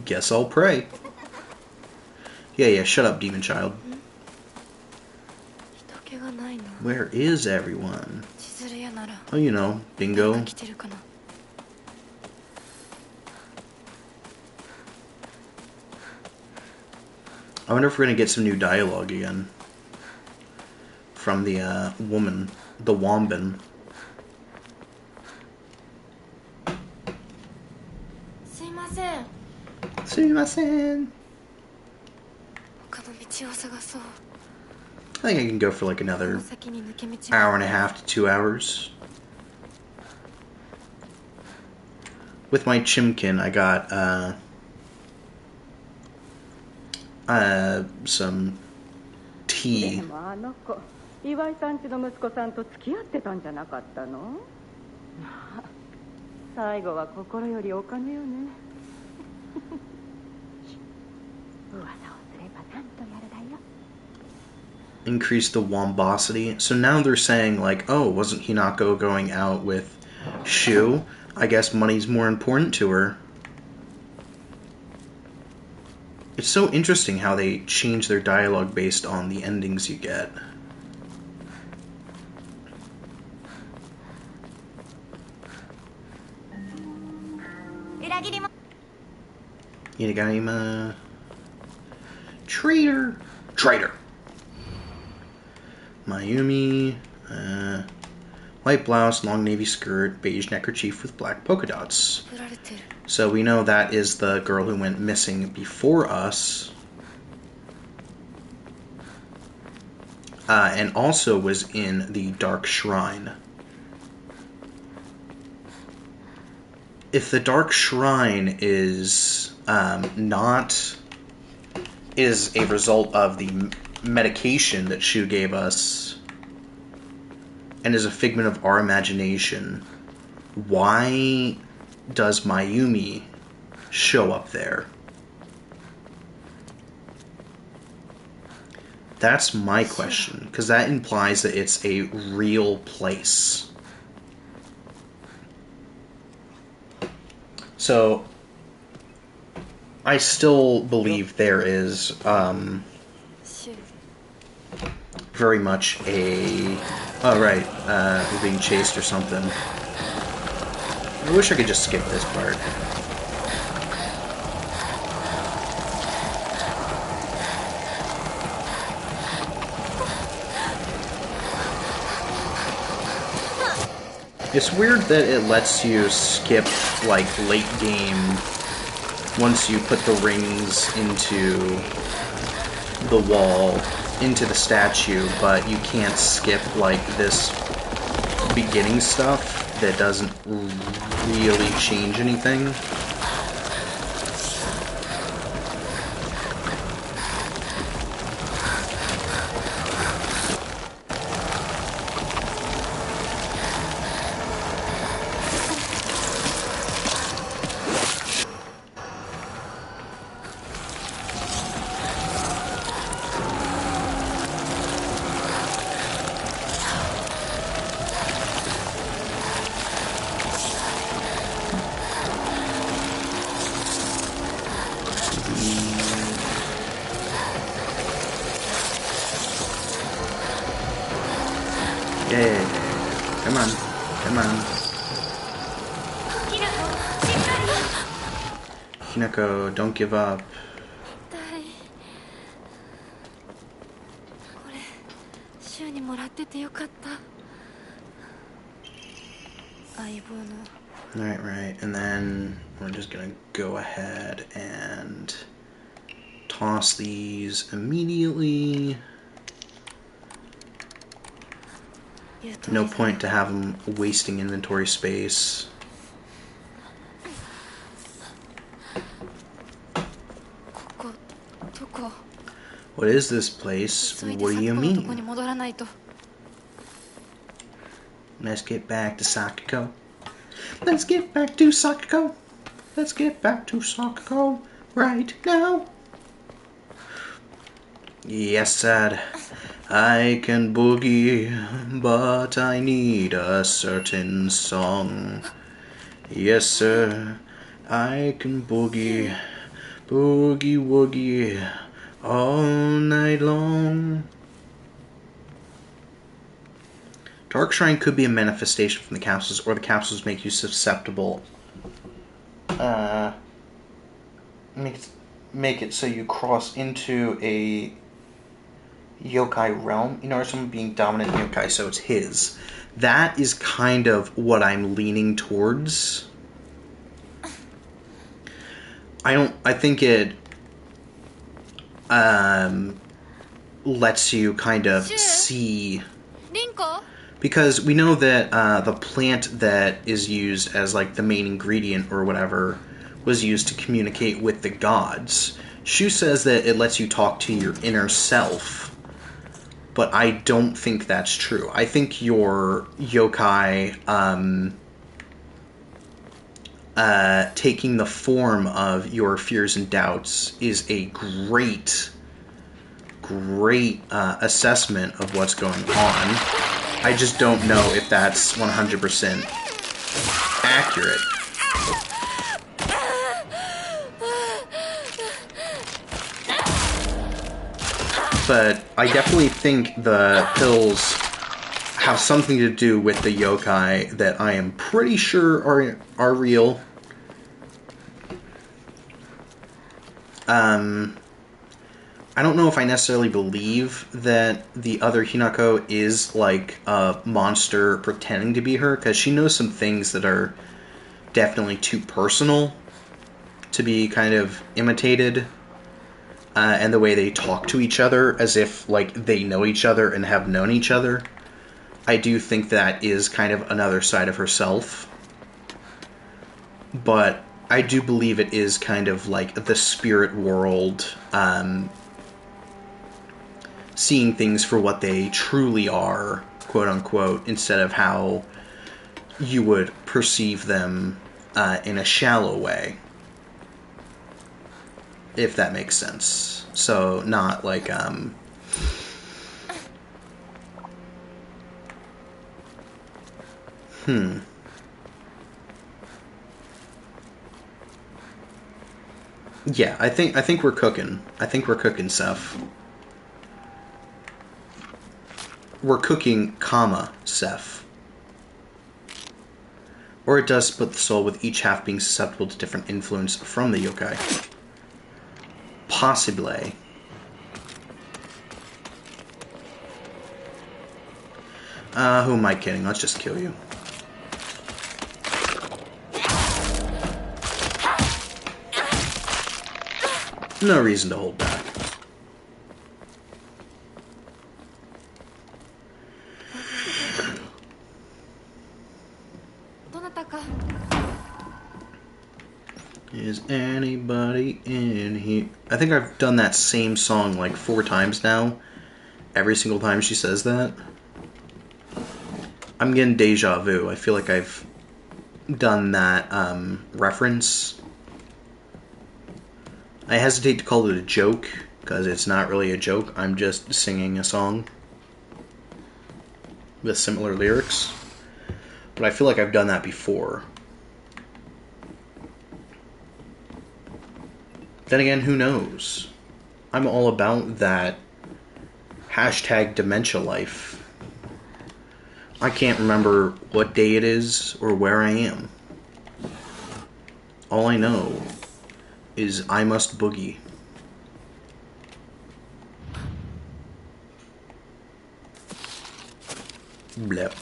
guess I'll pray. Yeah, shut up, demon child. Where is everyone? Oh, you know, bingo. I wonder if we're gonna get some new dialogue again. From the woman, the Womban. Sumimasen. I think I can go for like another hour and a half to 2 hours. With my chimkin, I got some で tea. もあの子岩井さんちの息子さんと付き合ってたんじゃなかったの？まあ最後は心よりお金よね。噂をすればなんとやるだよ。 Increase the wombosity. So now they're saying, like, oh, wasn't Hinako going out with Shu? I guess money's more important to her. It's so interesting how they change their dialogue based on the endings you get. Itagarima. Traitor! Traitor! Mayumi. White blouse, long navy skirt, beige neckerchief with black polka dots. So we know that is the girl who went missing before us. And also was in the Dark Shrine. If the Dark Shrine is is a result of the medication that Shu gave us and is a figment of our imagination, why does Mayumi show up there? That's my question, because that implies that it's a real place. So, I still believe there is very much a... Oh, right, we're being chased or something. I wish I could just skip this part. It's weird that it lets you skip, like, late game once you put the rings into the wall, into the statue, but you can't skip, like, this beginning stuff that doesn't really change anything. Yeah, come on, come on. Hinako, don't give up. これ週にもらっててよかった。相棒の。 Right, right, and then we're just gonna go ahead and toss these immediately. No point to have them wasting inventory space. What is this place? What do you mean? Let's get back to Sakako. Let's get back to Sakako. Let's get back to Sakako right now. Yes, Sad. I can boogie, but I need a certain song. Yes, sir. I can boogie, boogie woogie all night long. Dark Shrine could be a manifestation from the capsules, or the capsules make you susceptible. Make it so you cross into a yokai realm, or someone being dominant yokai, so it's his. That is kind of what I'm leaning towards. I think it lets you kind of see Because we know that the plant that is used as like the main ingredient or whatever was used to communicate with the gods. Shu says that it lets you talk to your inner self, but I don't think that's true. I think your yokai taking the form of your fears and doubts is a great assessment of what's going on. I just don't know if that's 100% accurate. But I definitely think the pills have something to do with the yokai that I am pretty sure are real. I don't know if I necessarily believe that the other Hinako is like a monster pretending to be her, because she knows some things that are definitely too personal to be kind of imitated. And the way they talk to each other as if like they know each other and have known each other. I do think that is kind of another side of herself. But I do believe it is kind of like the spirit world, seeing things for what they truly are, quote unquote, instead of how you would perceive them in a shallow way. If that makes sense. So, not like, Yeah, I think we're cooking. I think we're cooking, Seth. We're cooking, comma, Seth. Or it does split the soul, with each half being susceptible to different influence from the yokai. Possibly. Who am I kidding? Let's just kill you. No reason to hold back. Is anybody in here? I think I've done that same song like 4 times now. Every single time she says that. I'm getting deja vu. I feel like I've done that reference. I hesitate to call it a joke, because it's not really a joke. I'm just singing a song with similar lyrics. But I feel like I've done that before. Then again, who knows? I'm all about that hashtag dementia life. I can't remember what day it is or where I am. All I know is I must boogie. Blep.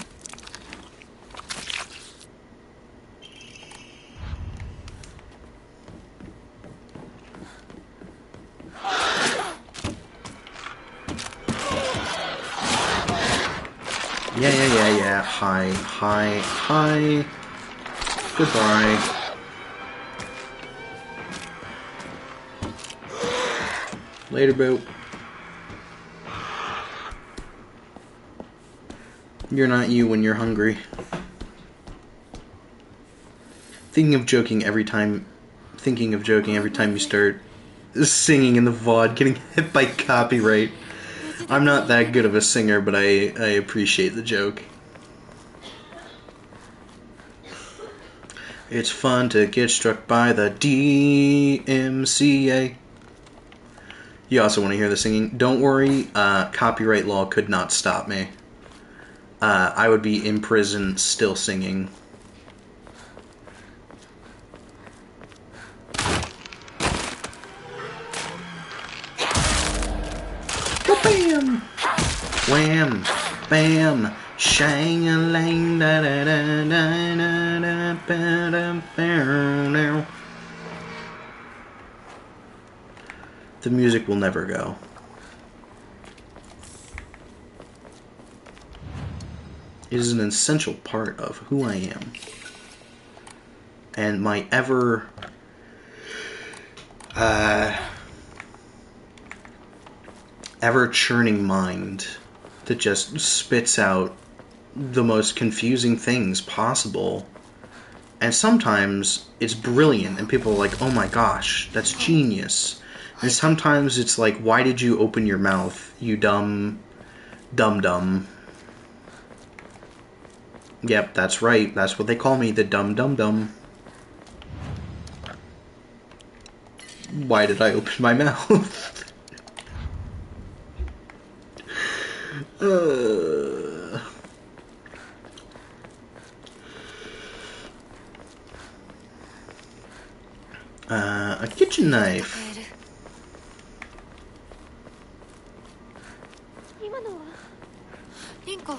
Yeah. Hi. Goodbye. Later, boo. You're not you when you're hungry. Thinking of joking every time you start singing in the VOD, getting hit by copyright. I'm not that good of a singer, but I appreciate the joke. It's fun to get struck by the DMCA. You also want to hear the singing? Don't worry, copyright law could not stop me. I would be in prison still singing. Bam! Wham! Bam! Shang-a-lang da da da da da da ba da ba. The music will never go. It is an essential part of who I am. And my ever churning mind that just spits out the most confusing things possible. And sometimes it's brilliant and people are like, oh my gosh, that's genius. And sometimes it's like, why did you open your mouth, you dumb. Yep, that's right. That's what they call me, the dumb. Why did I open my mouth? A kitchen knife. 今のはリンコ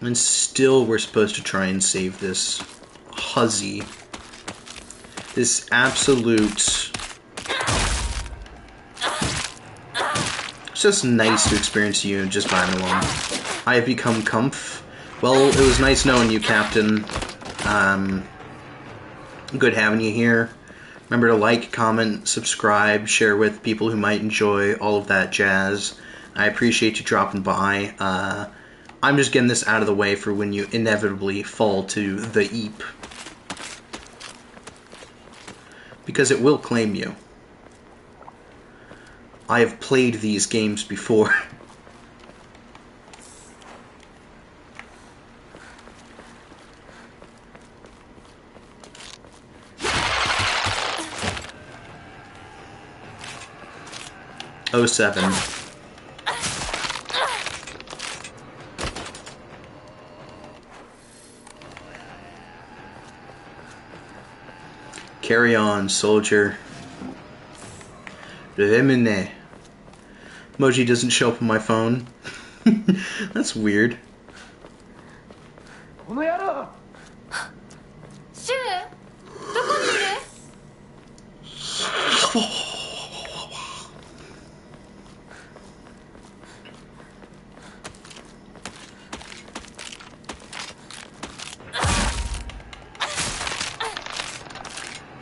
And still we're supposed to try and save this hussy. This absolute... It's just nice to experience you just by alone. I have become comf. Well, it was nice knowing you, Captain. Good having you here. Remember to like, comment, subscribe, share with people who might enjoy all of that jazz. I appreciate you dropping by. I'm just getting this out of the way for when you inevitably fall to the Eep. Because it will claim you. I have played these games before. Oh, 07. Carry on, soldier. Remine. Emoji doesn't show up on my phone. That's weird. この野郎 シュウどこにいる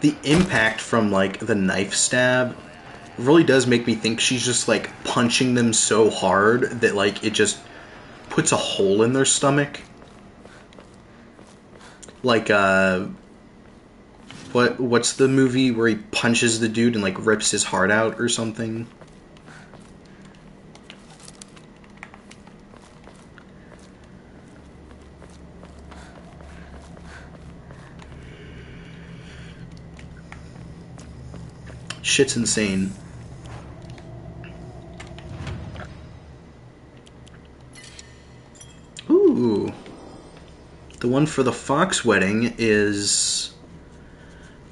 The impact from, like, the knife stab really does make me think she's just, like, punching them so hard that, like, it just puts a hole in their stomach. Like, what's the movie where he punches the dude and, like, rips his heart out or something? Shit's insane. Ooh. The one for the Fox wedding is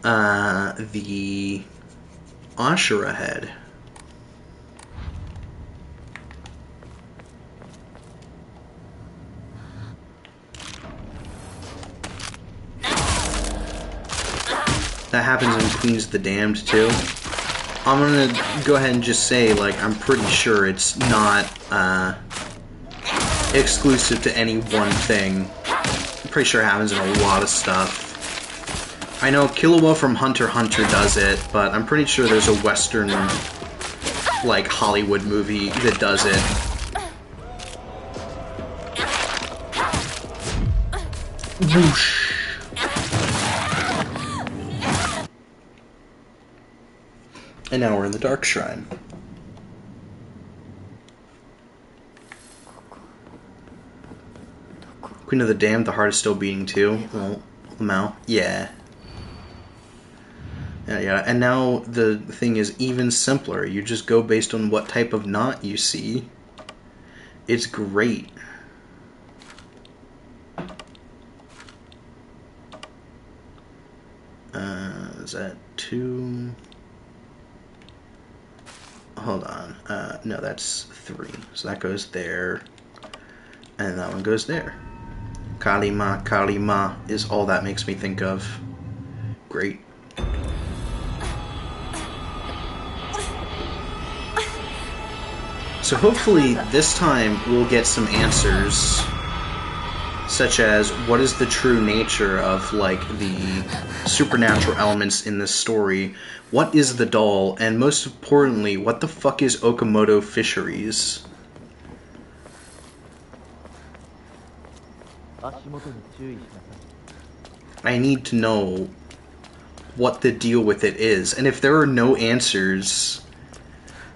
the Ashura head. That happens in Queens of the Damned too. I'm gonna go ahead and just say, like, I'm pretty sure it's not exclusive to any one thing. I'm pretty sure it happens in a lot of stuff. I know Killua from Hunter x Hunter does it, but I'm pretty sure there's a Western, like, Hollywood movie that does it. Whoosh. And now we're in the Dark Shrine. Queen of the Damned, the heart is still beating too. Well, Mao. Yeah. Yeah, and now the thing is even simpler. You just go based on what type of knot you see. It's great. Is that 2? Hold on. No, that's 3. So that goes there. And that one goes there. Kalima is all that makes me think of. Great. So hopefully this time we'll get some answers, such as what is the true nature of like the supernatural elements in this story, what is the doll, and most importantly, what the fuck is Okamoto Fisheries? I need to know what the deal with it is, and if there are no answers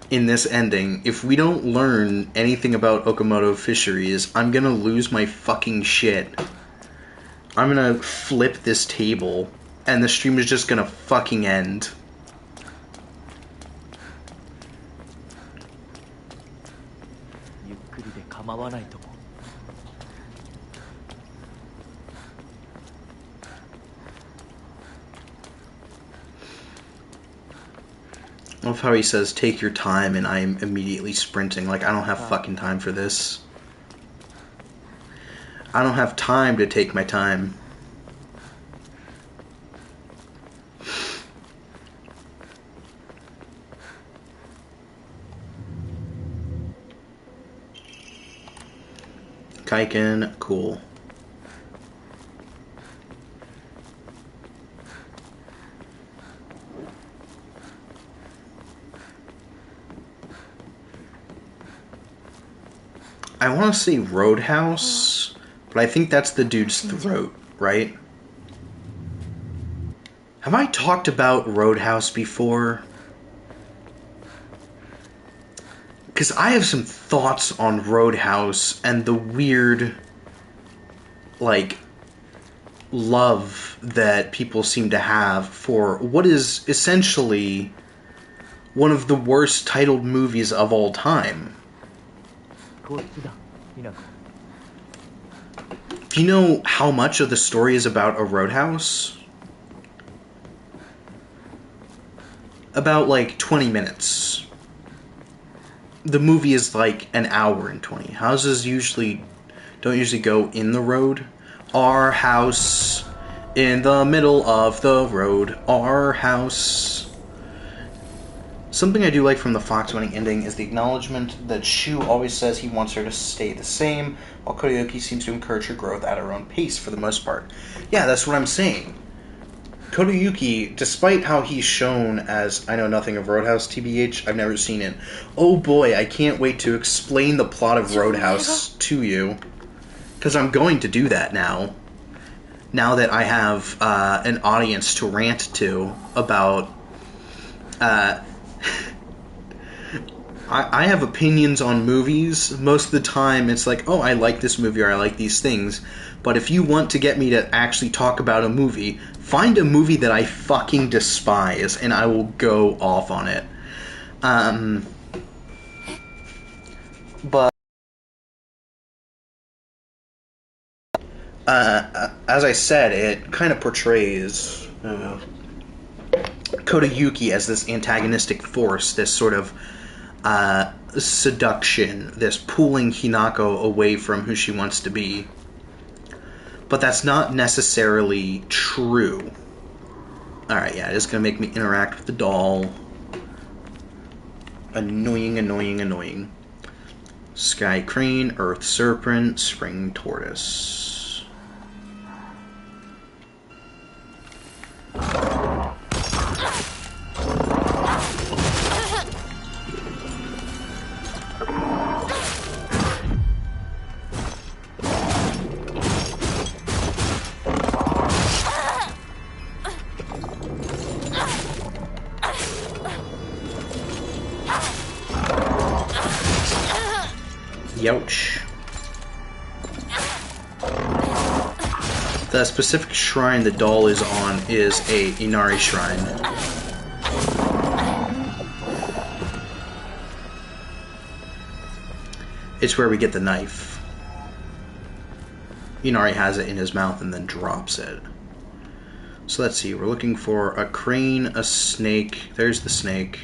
in this ending, if we don't learn anything about Okamoto Fisheries, I'm gonna lose my fucking shit. I'm gonna flip this table, and the stream is just gonna fucking end. I love how he says, take your time, and I'm immediately sprinting. Like, I don't have fucking time for this. I don't have time to take my time. Kaiken, cool. I want to say Roadhouse, but I think that's the dude's throat, right? Have I talked about Roadhouse before? Because I have some thoughts on Roadhouse and the weird, like, love that people seem to have for what is essentially one of the worst titled movies of all time. Do you know how much of the story is about a roadhouse? About like 20 minutes. The movie is like an hour and 20. Houses don't usually go in the road. Our house in the middle of the road. Our house. Something I do like from the Fox wedding ending is the acknowledgement that Shu always says he wants her to stay the same, while Kodayuki seems to encourage her growth at her own pace for the most part. Yeah, that's what I'm saying. Kodayuki, despite how he's shown as, I know nothing of Roadhouse, TBH, I've never seen it. Oh boy, I can't wait to explain the plot of Roadhouse to you. Because I'm going to do that now. Now that I have an audience to rant to about... I have opinions on movies. Most of the time it's like, oh, I like this movie or I like these things. But if you want to get me to actually talk about a movie, find a movie that I fucking despise and I will go off on it. But as I said, it kind of portrays Kodayuki as this antagonistic force, this sort of seduction, this pulling Hinako away from who she wants to be. But that's not necessarily true. Alright, yeah, it's gonna make me interact with the doll. Annoying, annoying, annoying. Sky Crane, Earth Serpent, Spring Tortoise. Youch. The specific shrine the doll is on is a Inari shrine. It's where we get the knife. Inari has it in his mouth and then drops it. So let's see, we're looking for a crane, a snake. There's the snake.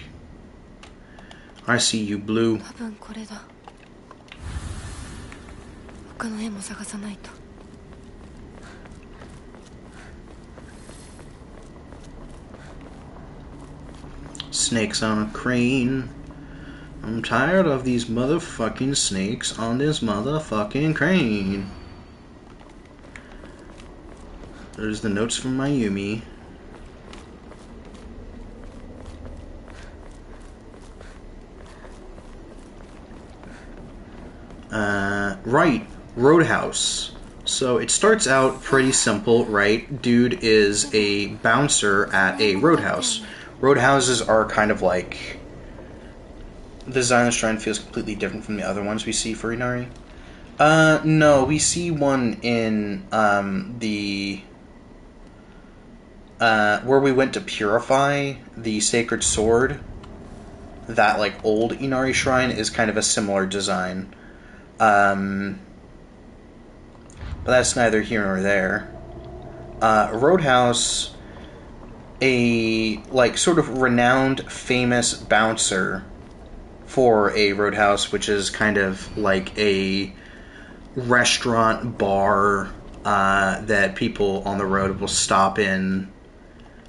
I see you, Blue. Snakes on a crane. I'm tired of these motherfucking snakes on this motherfucking crane. There's the notes from Mayumi. Right, Roadhouse. So it starts out pretty simple, right? Dude is a bouncer at a roadhouse. Roadhouses are kind of like... The design of the shrine feels completely different from the other ones we see for Inari. No, we see one in where we went to purify the sacred sword. That like old Inari shrine is kind of a similar design. But that's neither here nor there. Roadhouse, a like sort of renowned, famous bouncer for a roadhouse, which is kind of like a restaurant bar that people on the road will stop in.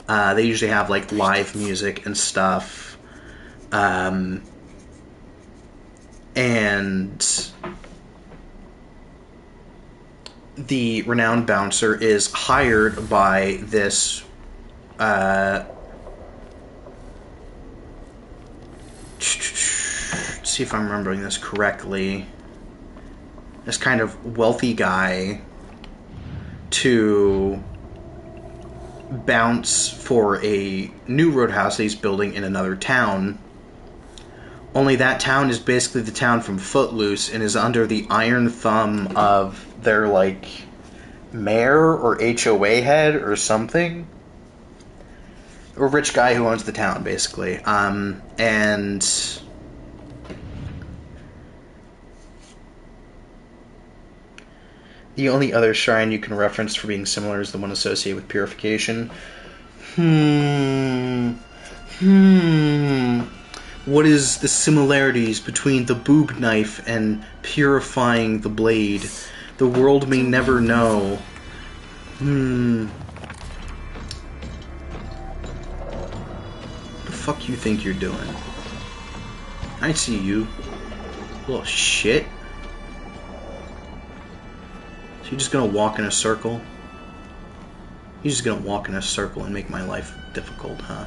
They usually have like live music and stuff. And the renowned bouncer is hired by this see if I'm remembering this correctly, this kind of wealthy guy to bounce for a new roadhouse that he's building in another town. Only that town is basically the town from Footloose and is under the iron thumb of their, like, mayor or HOA head or something. A rich guy who owns the town, basically. And the only other shrine you can reference for being similar is the one associated with purification. What is the similarities between the boob knife and purifying the blade? The world may never know. The fuck you think you're doing? I see you. Little shit. So you're just gonna walk in a circle? You're just gonna walk in a circle and make my life difficult, huh?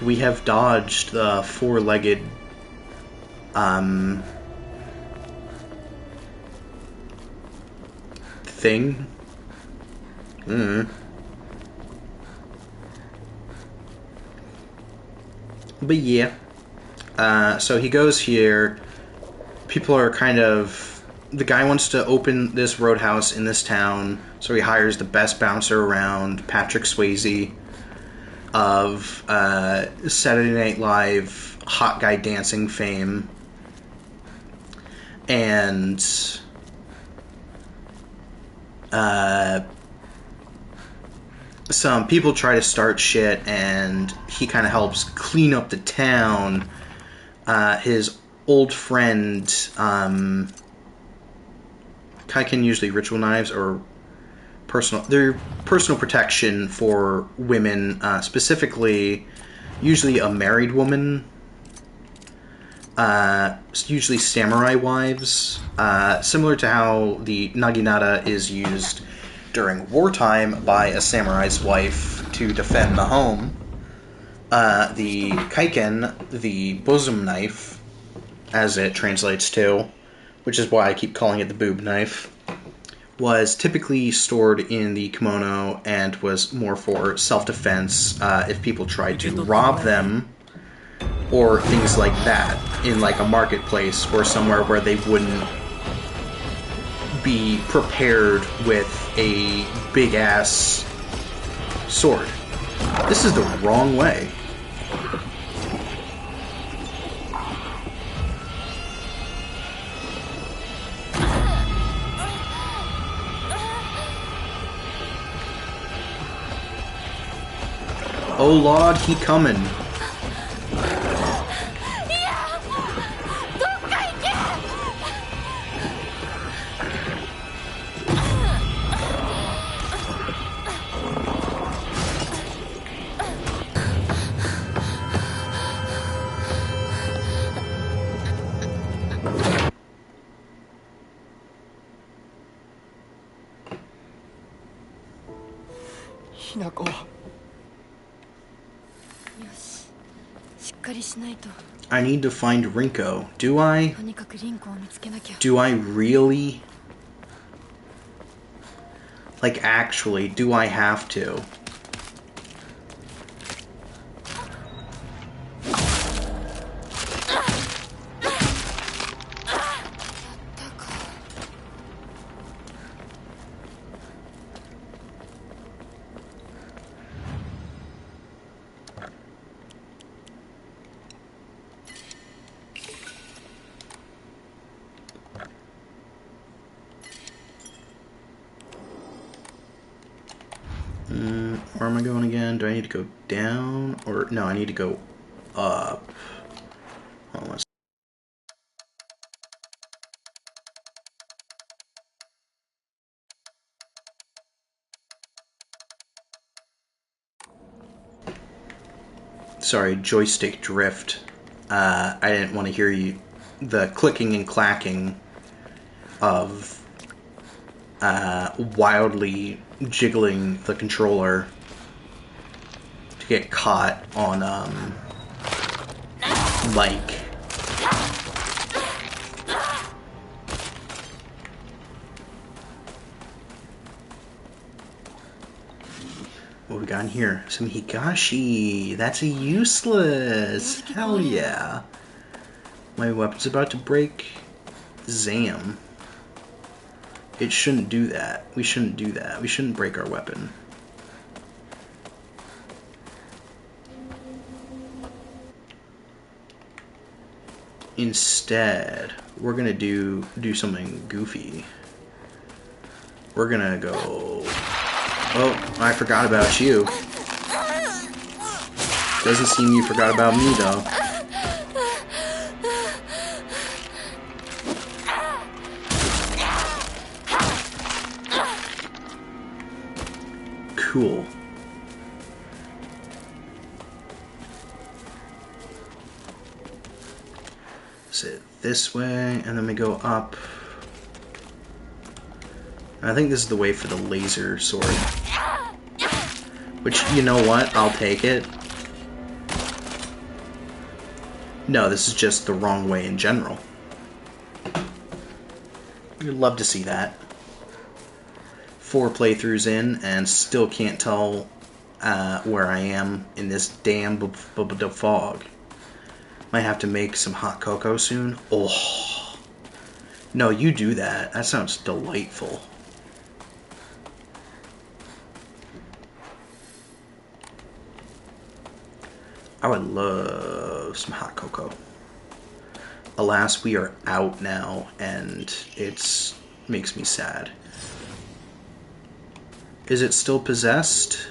We have dodged the four-legged thing. But yeah. So he goes here. People are kind of... The guy wants to open this roadhouse in this town, so he hires the best bouncer around, Patrick Swayze, of Saturday Night Live hot guy dancing fame. And some people try to start shit, and he kind of helps clean up the town. His old friend, Kaiken, usually ritual knives or they're personal protection for women, specifically usually a married woman, usually samurai wives, similar to how the naginata is used during wartime by a samurai's wife to defend the home. The kaiken, the bosom knife, as it translates to, which is why I keep calling it the boob knife, was typically stored in the kimono and was more for self-defense if people tried to rob them or things like that in like a marketplace or somewhere where they wouldn't be prepared with a big-ass sword. This is the wrong way. Oh Lord, he coming. I need to find Rinko. Do I? Do I really? Like, actually, do I have to? Where am I going again? Do I need to go down? Or, no, I need to go up. Hold on. Sorry, joystick drift. I didn't want to hear the clicking and clacking of wildly jiggling the controller to get caught on mic. What we got in here? Some Higashi. That's a useless. Hell yeah. My weapon's about to break. Zam. It shouldn't do that. We shouldn't do that. We shouldn't break our weapon. Instead, we're gonna do something goofy. We're gonna go... Oh, I forgot about you. Doesn't seem you forgot about me, though. Cool. Sit this way, and then we go up. I think this is the way for the laser sword. Which, you know what? I'll take it. No, this is just the wrong way in general. You'd love to see that. 4 playthroughs in, and still can't tell where I am in this damn fog. Might have to make some hot cocoa soon. Oh. No, you do that. That sounds delightful. I would love some hot cocoa. Alas, we are out now, and it makes me sad. Is it still possessed?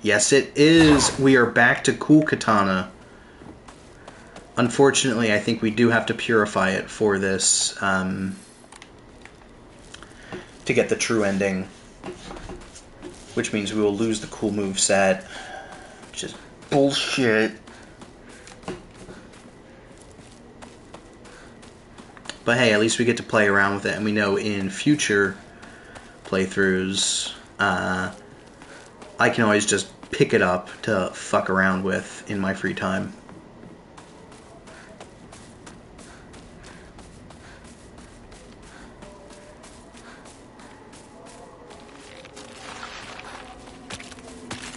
Yes, it is. We are back to Cool Katana. Unfortunately, I think we do have to purify it for this, to get the true ending. Which means we will lose the cool move set. Which is bullshit. But hey, at least we get to play around with it, and we know in future playthroughs, I can always just pick it up to fuck around with in my free time.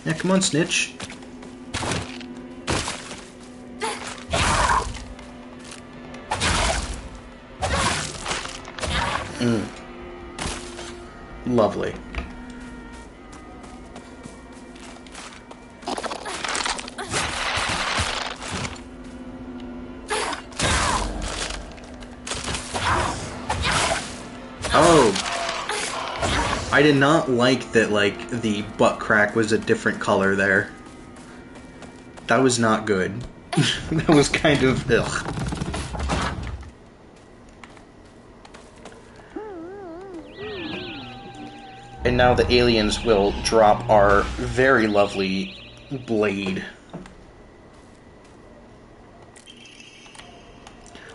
Yeah, come on, snitch. Lovely. Oh. I did not like that, like, the butt crack was a different color there. That was not good. That was kind of, ugh. And now the aliens will drop our very lovely blade.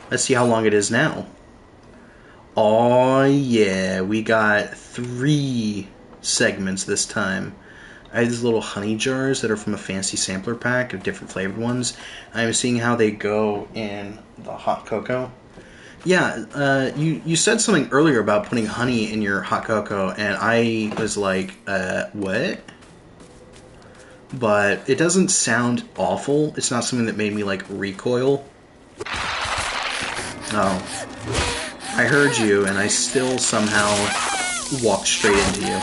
Let's see how long it is now. Oh yeah, we got 3 segments this time. I have these little honey jars that are from a fancy sampler pack of different flavored ones. I'm seeing how they go in the hot cocoa. Yeah, you said something earlier about putting honey in your hot cocoa, and I was like, what? But it doesn't sound awful. It's not something that made me, like, recoil. Oh. I heard you, and I still somehow walked straight into you.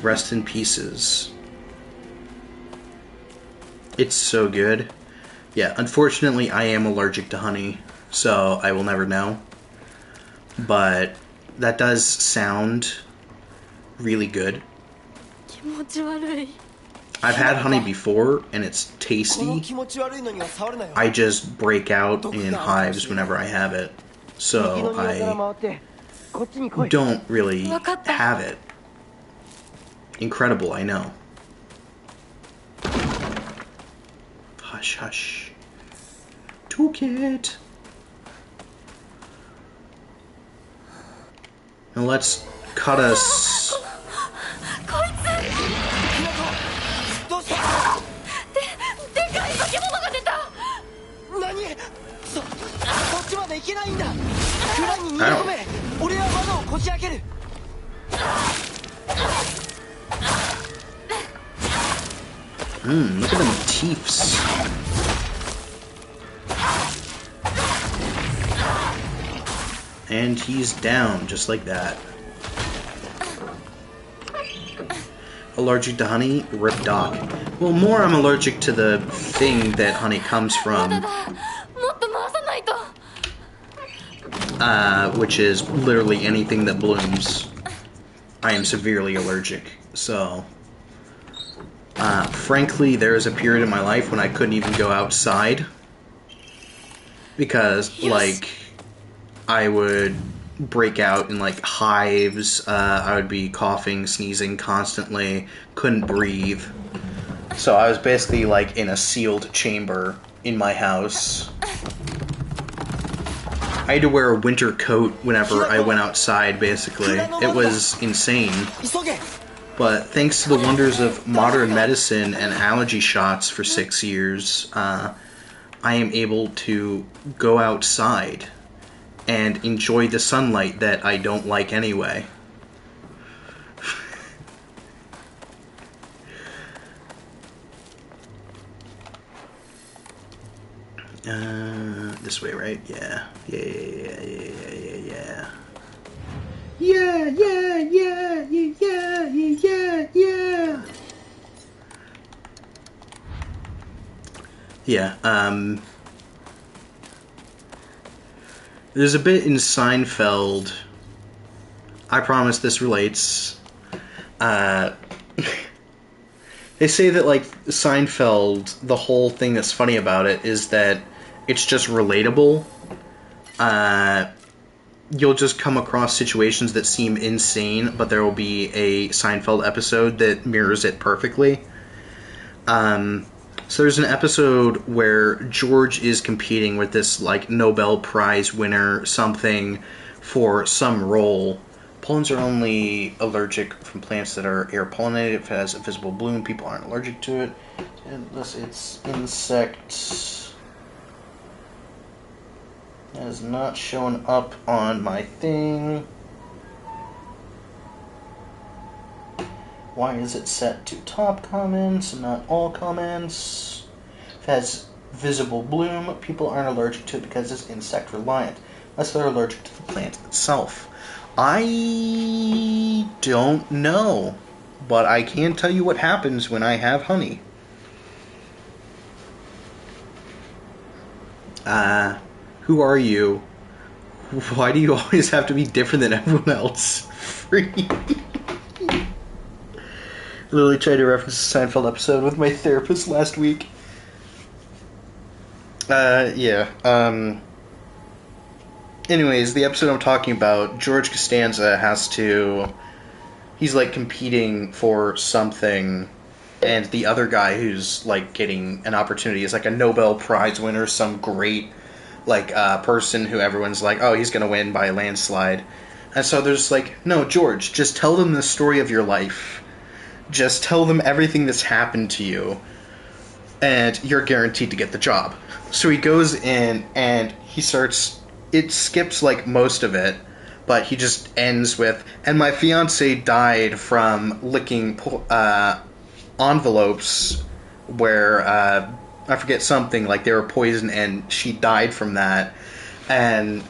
Rest in pieces. It's so good. Yeah, unfortunately I am allergic to honey, so I will never know. But that does sound really good. I've had honey before, and it's tasty. I just break out in hives whenever I have it, so I don't really have it. Incredible, I know. Hush, hush. Toolkit. Now let's cut us. Look at them teeths. And he's down, just like that. Allergic to honey? Rip Doc. Well, more I'm allergic to the thing that honey comes from. Which is literally anything that blooms. I am severely allergic, so... frankly, there was a period in my life when I couldn't even go outside. Because, like, I would break out in, like, hives. I would be coughing, sneezing constantly. Couldn't breathe. So I was basically, like, in a sealed chamber in my house. I had to wear a winter coat whenever I went outside, basically. It was insane. But thanks to the wonders of modern medicine and allergy shots for 6 years, I am able to go outside and enjoy the sunlight that I don't like anyway. This way, right? Yeah. Yeah. Yeah, there's a bit in Seinfeld, I promise this relates, they say that, like, Seinfeld, the whole thing that's funny about it is that it's just relatable. You'll just come across situations that seem insane, but there will be a Seinfeld episode that mirrors it perfectly. So there's an episode where George is competing with this, like, Nobel Prize winner something for some role. Pollens are only allergic from plants that are air pollinated. If it has a visible bloom, people aren't allergic to it. Unless it's insects. That is not showing up on my thing. Why is it set to top comments and not all comments? If it has visible bloom, people aren't allergic to it because it's insect reliant, unless they're allergic to the plant itself. I don't know, but I can tell you what happens when I have honey. Who are you? Why do you always have to be different than everyone else? Free. Literally tried to reference the Seinfeld episode with my therapist last week. Anyways, the episode I'm talking about, George Costanza has to... He's, like, competing for something, and the other guy who's, like, getting an opportunity is, like, a Nobel Prize winner, some great, like, person who everyone's like, oh, he's gonna win by a landslide. And so there's like, no, George, just tell them the story of your life. Just tell them everything that's happened to you, and you're guaranteed to get the job. So he goes in, and he starts... It skips, like, most of it, but he just ends with, and my fiancé died from licking envelopes where, I forget something, like they were poisoned, and she died from that. And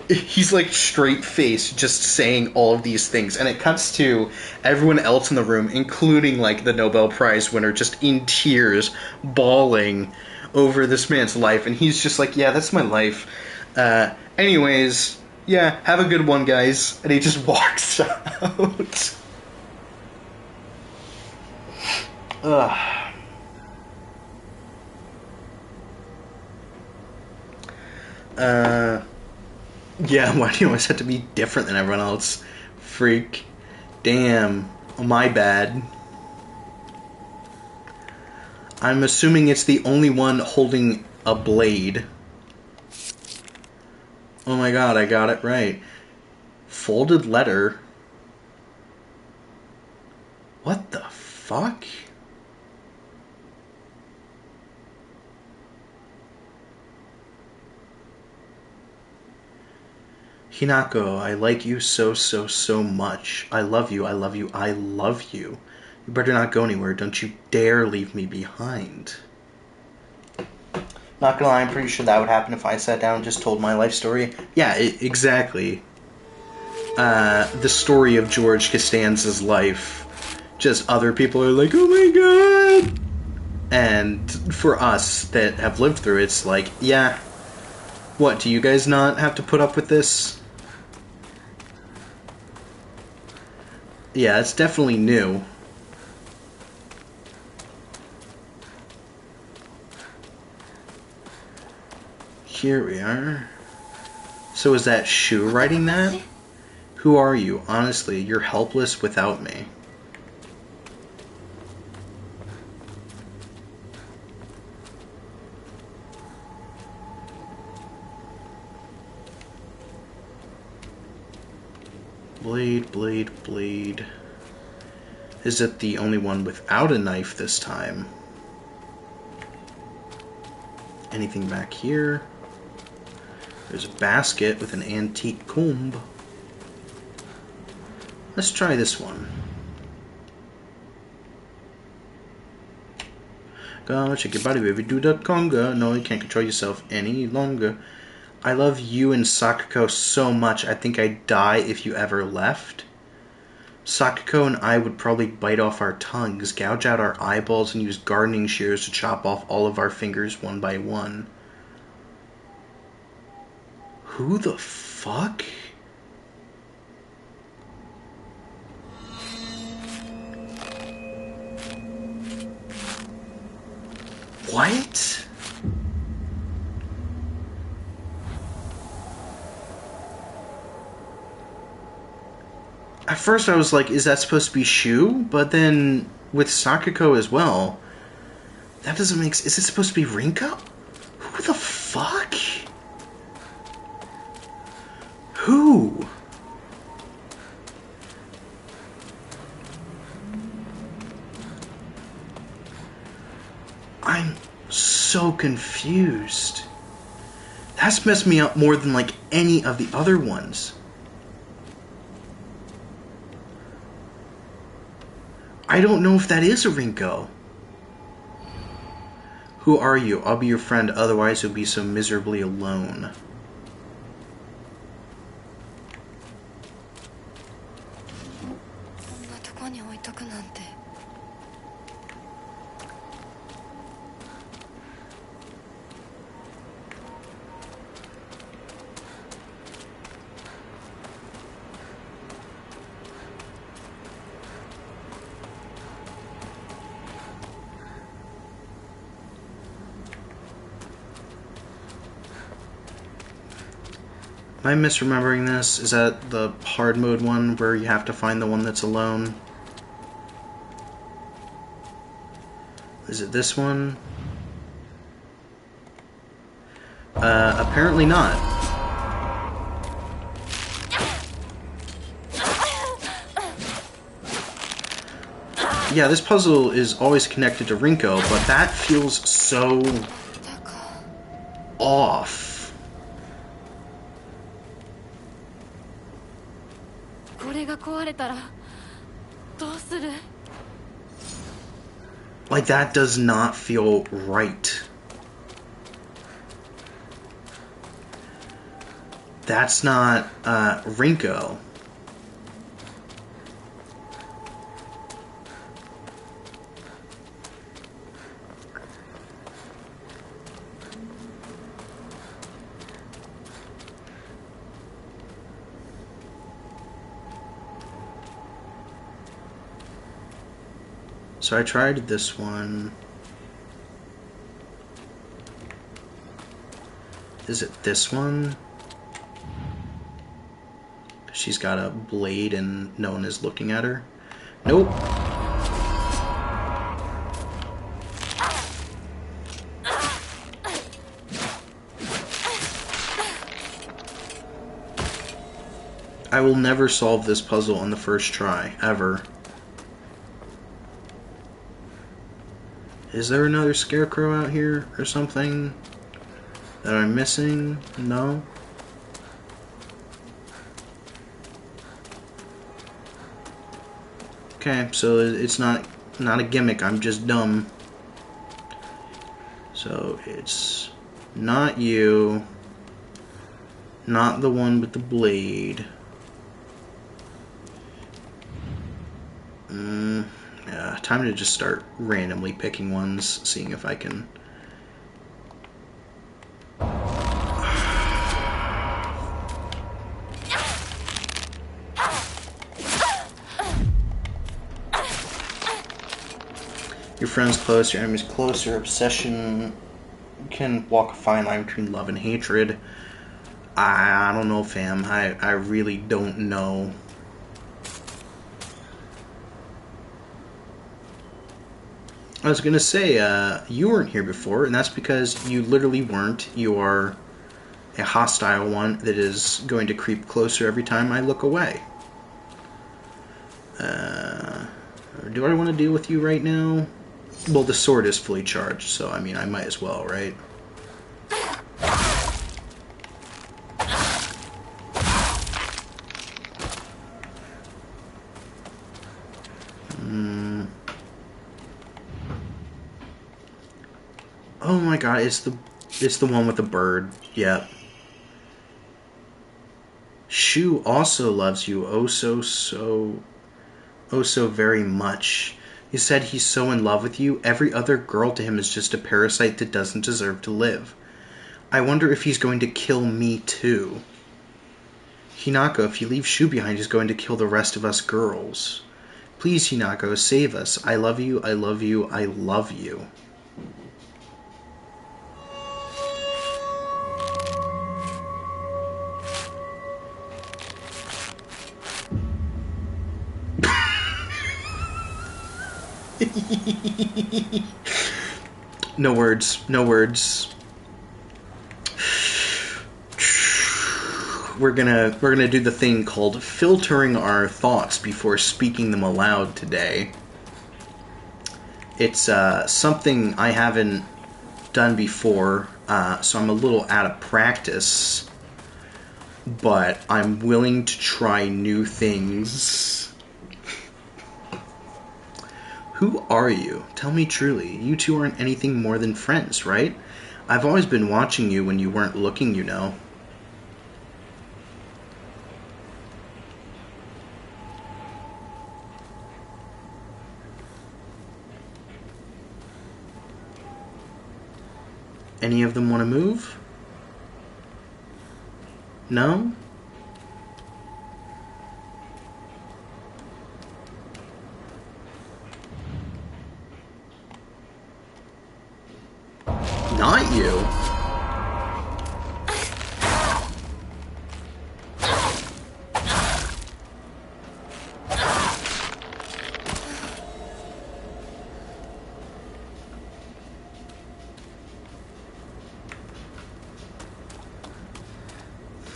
he's, like, straight-faced just saying all of these things, and it cuts to everyone else in the room, including, like, the Nobel Prize winner, just in tears, bawling over this man's life, and he's just like, yeah, that's my life. Anyways, yeah, have a good one, guys. And he just walks out. Ugh. Yeah, why do you always have to be different than everyone else? Freak. Damn. Oh, my bad. I'm assuming it's the only one holding a blade. Oh my god, I got it right. Folded letter? What the fuck? Hinako, I like you so, so, so much. I love you, I love you, I love you. You better not go anywhere. Don't you dare leave me behind. Not gonna lie, I'm pretty sure that would happen if I sat down and just told my life story. Yeah, exactly. The story of George Costanza's life. Just other people are like, oh my god! And for us that have lived through it, it's like, yeah. What, do you guys not have to put up with this? Yeah, it's definitely new. Here we are. So is that Shu writing that? Who are you? Honestly, you're helpless without me. Blade, blade, blade. Is it the only one without a knife this time? Anything back here? There's a basket with an antique comb. Let's try this one. Go shake your body, baby, do the conga. No, you can't control yourself any longer. I love you and Sakuko so much, I think I'd die if you ever left. Sakuko and I would probably bite off our tongues, gouge out our eyeballs, and use gardening shears to chop off all of our fingers one by one. Who the fuck? What? At first I was like, is that supposed to be Shu? But then with Sakuko as well, that doesn't make sense. Is it supposed to be Rinko? Who the fuck? Who? I'm so confused. That's messed me up more than like any of the other ones. I don't know if that is a Rinko. Who are you? I'll be your friend, otherwise you'll be so miserably alone. Am I misremembering this? Is that the hard mode one where you have to find the one that's alone? Is it this one? Apparently not. Yeah, this puzzle is always connected to Rinko, but that feels so off. これが壊れたらどうする Like, that does not feel right. That's not, Rinko. So I tried this one. Is it this one? She's got a blade and no one is looking at her. Nope. I will never solve this puzzle on the first try, ever. Is there another scarecrow out here or something that I'm missing? No? Okay, so it's not a gimmick, I'm just dumb. So it's not you, not the one with the blade. Time to just start randomly picking ones, seeing if I can... Your friend's close, your enemy's closer. Obsession can walk a fine line between love and hatred. I don't know, fam. I really don't know. I was gonna say, you weren't here before, and that's because you literally weren't. You are a hostile one that is going to creep closer every time I look away. Do I want to deal with you right now? Well, the sword is fully charged, so I mean, I might as well, right? Oh my god, it's the one with the bird. Yep. Shu also loves you oh so very much. He said he's so in love with you, every other girl to him is just a parasite that doesn't deserve to live. I wonder if he's going to kill me too. Hinako, if you leave Shu behind, he's going to kill the rest of us girls. Please, Hinako, save us. I love you, I love you, I love you. No words, no words. We're gonna do the thing called filtering our thoughts before speaking them aloud today. It's something I haven't done before, so I'm a little out of practice, but I'm willing to try new things. Who are you? Tell me truly. You two aren't anything more than friends, right? I've always been watching you when you weren't looking, you know. Any of them want to move? No? Not you.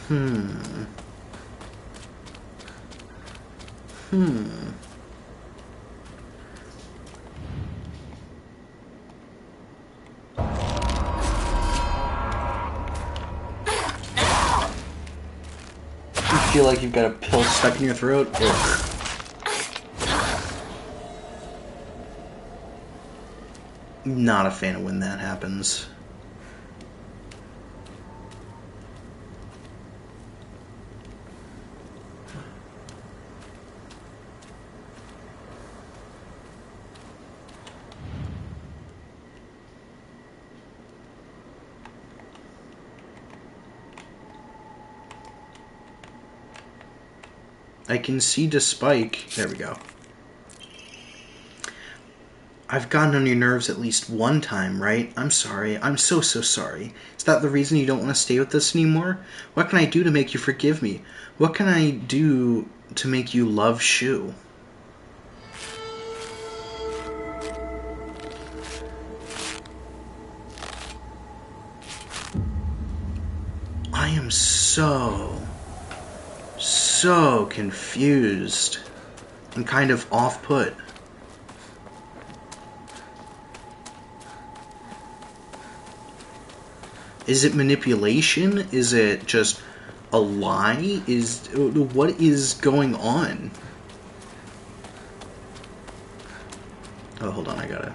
Hmm. Hmm. You feel like you've got a pill stuck in your throat? Ugh. Not a fan of when that happens. I can see Despike. There we go. I've gotten on your nerves at least one time, right? I'm sorry. I'm so sorry. Is that the reason you don't want to stay with us anymore? What can I do to make you forgive me? What can I do to make you love Shu? I am so confused and kind of off-put. Is it manipulation? Is it just a lie? What is going on? Oh, hold on, I gotta...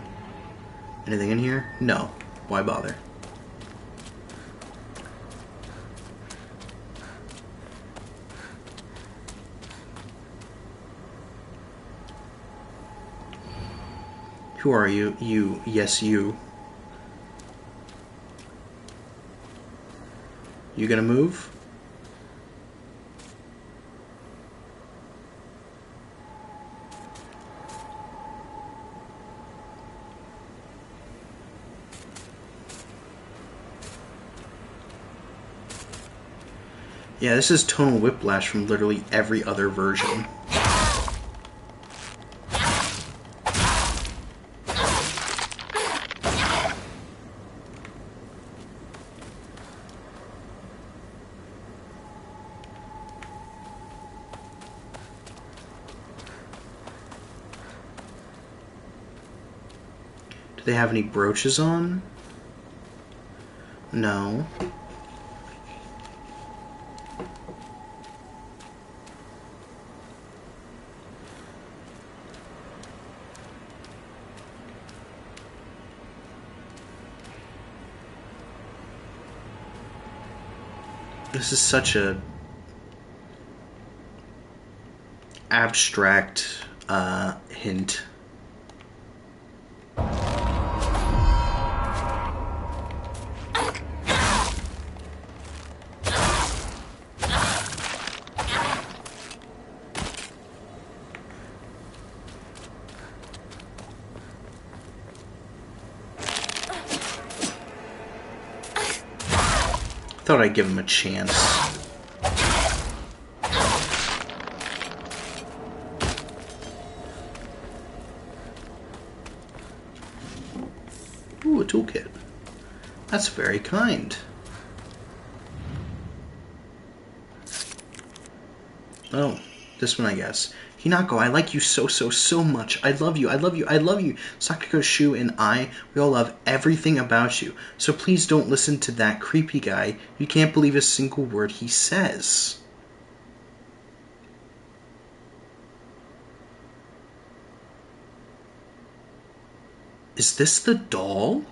Anything in here? No. Why bother? Who are you? You. Yes, you. You gonna move? Yeah, this is tonal whiplash from literally every other version. Do they have any brooches on? No. This is such a abstract hint. Thought I'd give him a chance. Ooh, a toolkit. That's very kind. Oh, this one I guess. Hinako, I like you so much. I love you, I love you, I love you. Sakako, Shu, and we all love everything about you. So please don't listen to that creepy guy. You can't believe a single word he says. Is this the doll?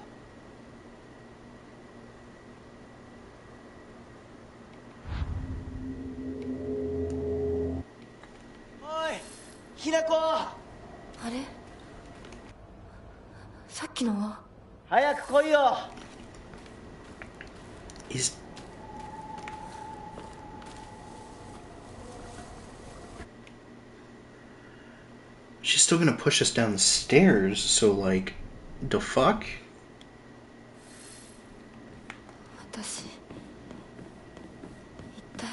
Oi, Hinako! あれさっきのは早く来いよ Is... She's still gonna push us down the stairs, so like, the fuck? 私一体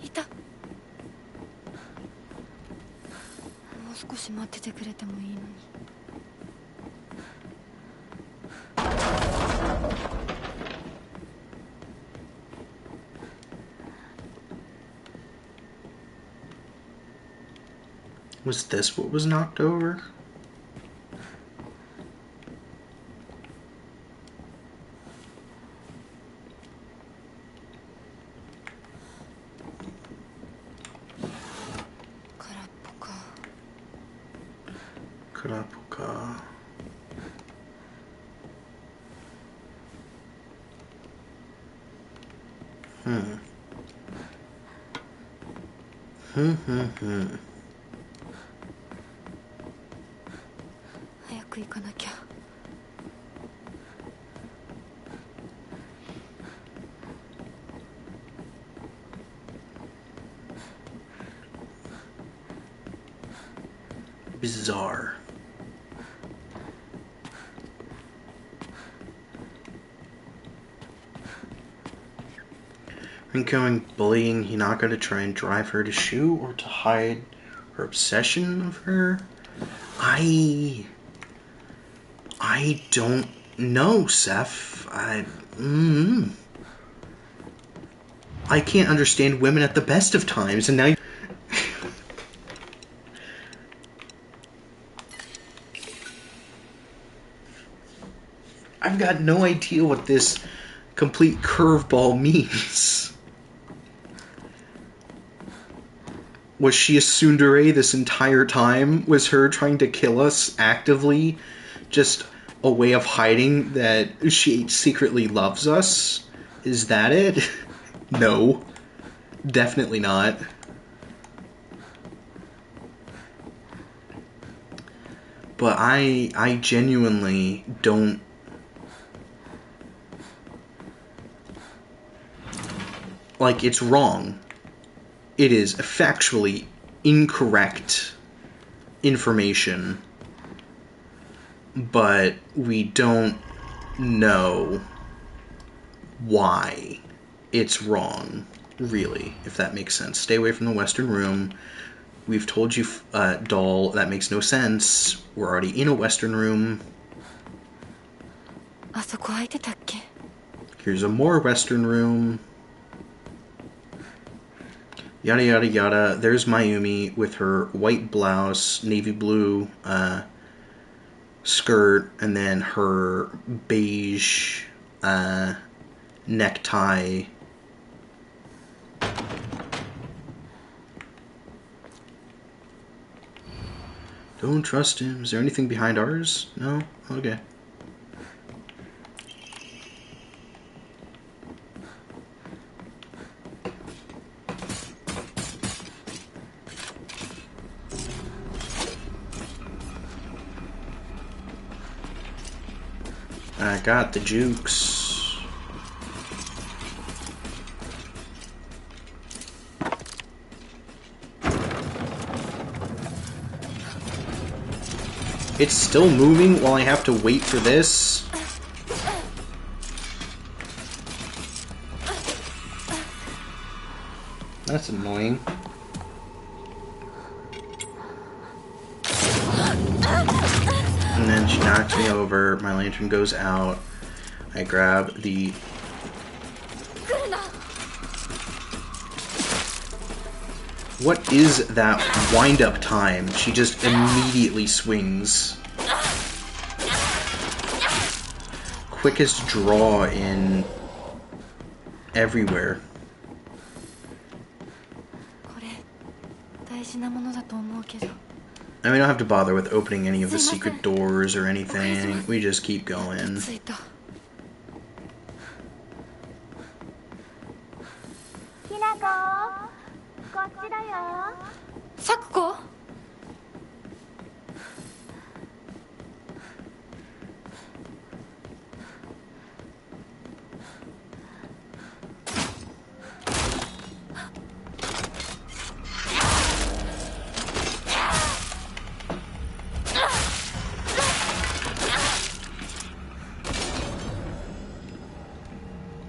いたもう少し待っててくれてもいいのに Was this what was knocked over? Karapuka. Hmm. 早く行かなきゃ。Bizarre. Going bullying Hinaka to try and drive her to shoot or to hide her obsession of her? I don't know, Seth. I can't understand women at the best of times, and now I've got no idea what this complete curveball means. Was she a tsundere this entire time? Was her trying to kill us actively just a way of hiding that she secretly loves us? Is that it? No. Definitely not. But I genuinely don't... Like, it's wrong. It is factually incorrect information, but we don't know why it's wrong, really, if that makes sense. Stay away from the Western Room. We've told you, doll, that makes no sense. We're already in a Western Room. あそこ空いてたっけ? Here's a more Western Room. Yada yada yada. There's Mayumi with her white blouse, navy blue skirt, and then her beige necktie. Don't trust him. Is there anything behind ours? No? Okay. I got the jukes. It's still moving while I have to wait for this. That's annoying. And then she knocks me over, my lantern goes out, I grab the... What is that wind-up time? She just immediately swings. Quickest draw in... everywhere. And we don't have to bother with opening any of the secret doors or anything. We just keep going. Sakuko?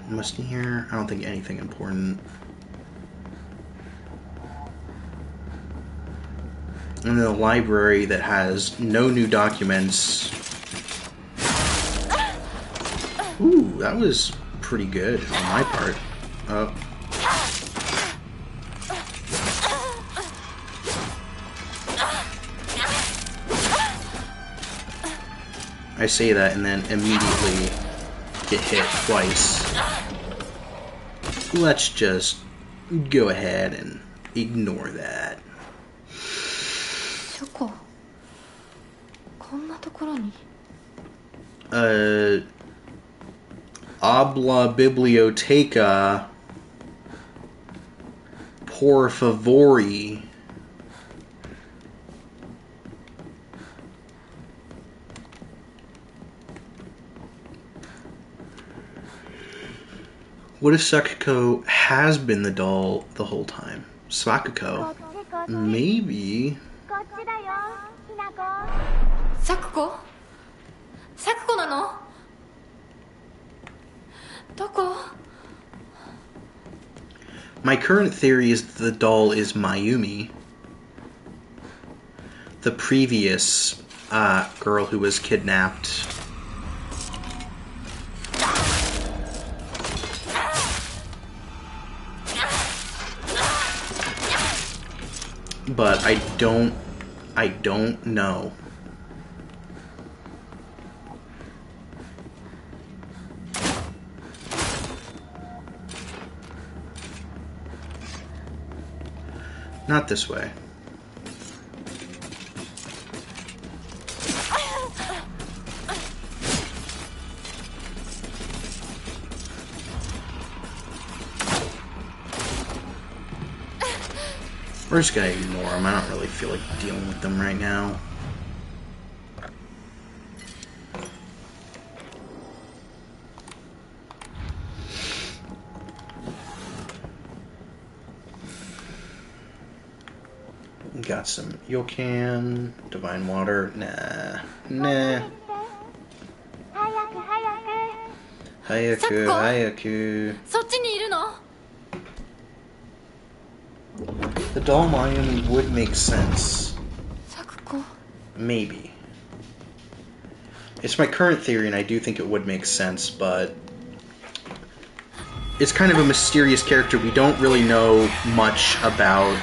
Must in here? I don't think anything important. And the library that has no new documents. Ooh, that was pretty good on my part. Oh. I say that and then immediately get hit twice. Let's just go ahead and ignore that. チョコこんなところに Habla biblioteca por favori. What if Sakuko has been the doll the whole time? Sakuko? Maybe. サクコサクコなのどこ My current theory is that the doll is Mayumi, the previous girl who was kidnapped. But I don't know. Not this way. We're just gonna ignore them. I don't really feel like dealing with them right now. Got some Yokan, Divine Water. Nah. Hayaku. そっちにいるの The doll Mayumi would make sense. サクコ Maybe. It's my current theory, and I do think it would make sense, but it's kind of a mysterious character. We don't really know much about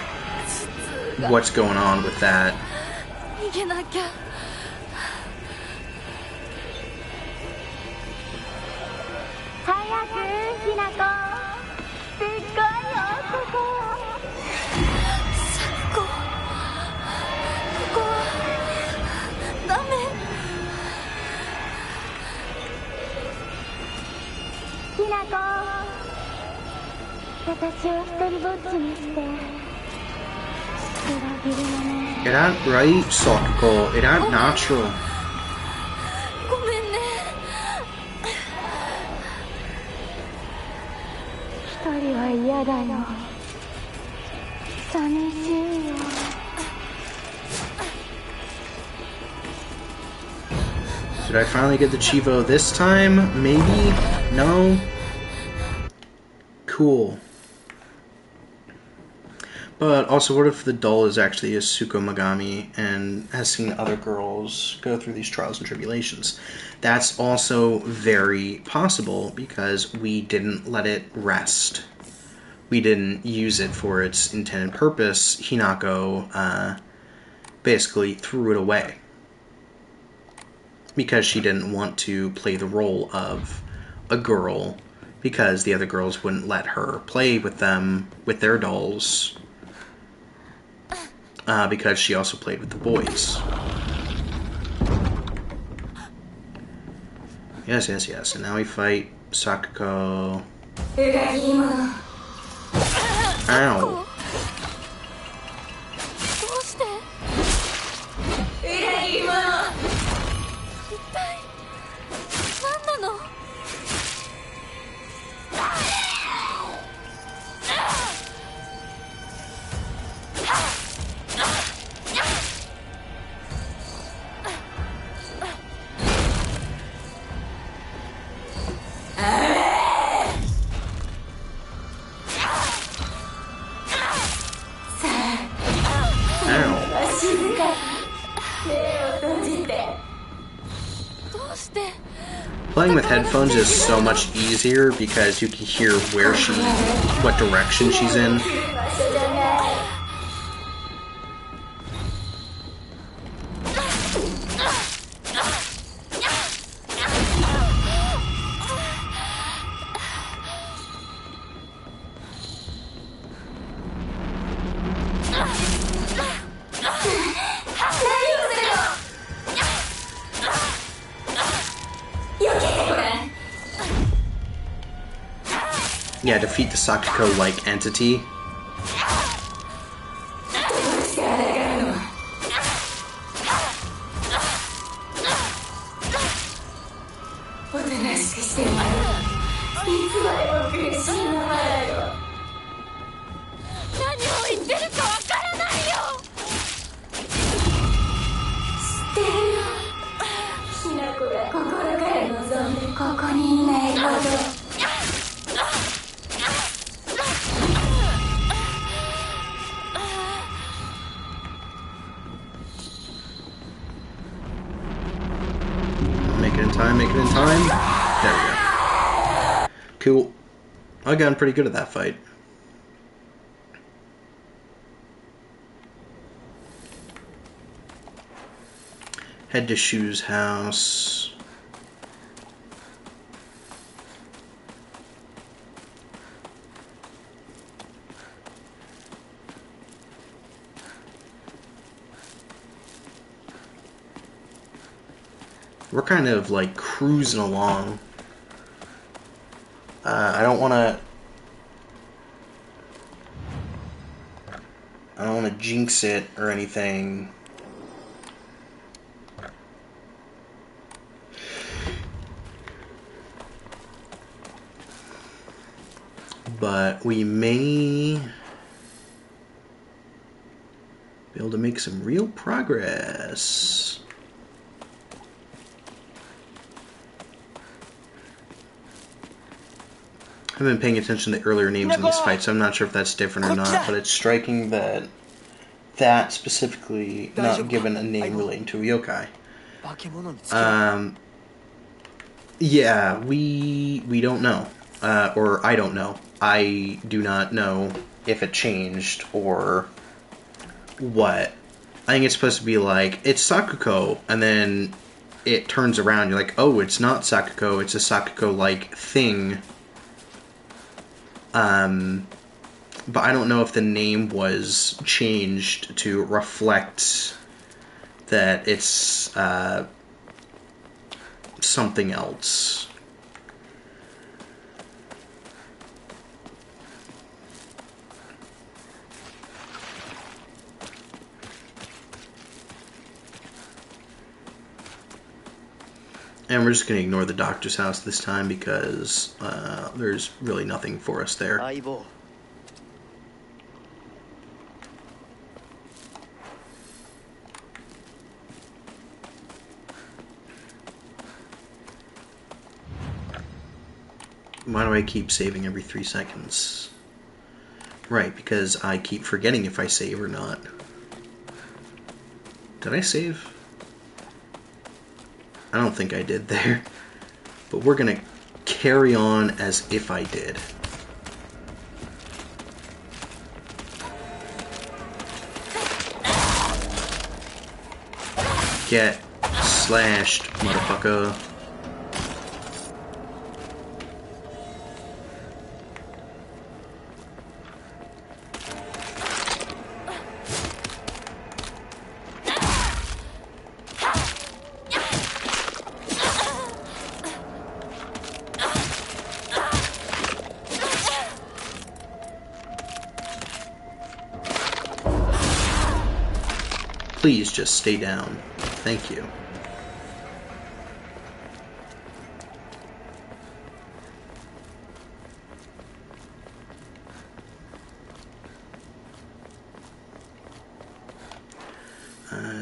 what's going on with that. 逃げなきゃ早くひなこすっごいよここサクコここはダメひなこ私を一人ぼっちにして裏切り者 It ain't right, Sakuko. It ain't natural. ごめんね一人は嫌だよ寂しいよ Did I finally get the Chivo this time? Maybe? No? Cool. But also, what if the doll is actually a Tsuko Megami and has seen other girls go through these trials and tribulations? That's also very possible because we didn't let it rest. We didn't use it for its intended purpose. Hinako basically threw it away because she didn't want to play the role of a girl because the other girls wouldn't let her play with them, with their dolls. Because she also played with the boys. Yes. And now we fight Sakuko. Ow. どうして裏切り者一体何なの Playing with headphones is so much easier because you can hear what direction she's in. Yeah, defeat the Sakuko-like entity. Make it in time, make it in time. There we go. Cool. I got pretty good at that fight. Head to Shu's house. We're kind of like cruising along. I don't want to jinx it or anything. But we may be able to make some real progress. I've been paying attention to the earlier names in this fight, so I'm not sure if that's different or not, but it's striking that that specifically not given a name relating to a yokai. Yeah, we don't know. Or I don't know. I do not know if it changed or what. I think it's supposed to be like, it's Sakuko, and then it turns around, you're like, oh, it's not Sakuko, it's a Sakuko-like thing. But I don't know if the name was changed to reflect that it's something else. And we're just going to ignore the doctor's house this time because there's really nothing for us there. Why do I keep saving every 3 seconds? Right, because I keep forgetting if I save or not. Did I save? I don't think I did there. But we're gonna carry on as if I did. Get slashed, motherfucker. Please just stay down. Thank you.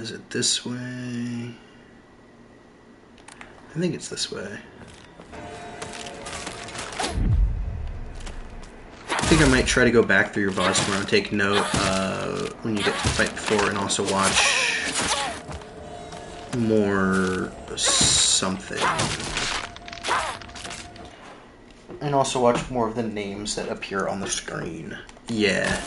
Is it this way? I think it's this way. I think I might try to go back through your Vows tomorrow and take note when you get to the fight before, and also watch more something. And also watch more of the names that appear on the screen. Yeah.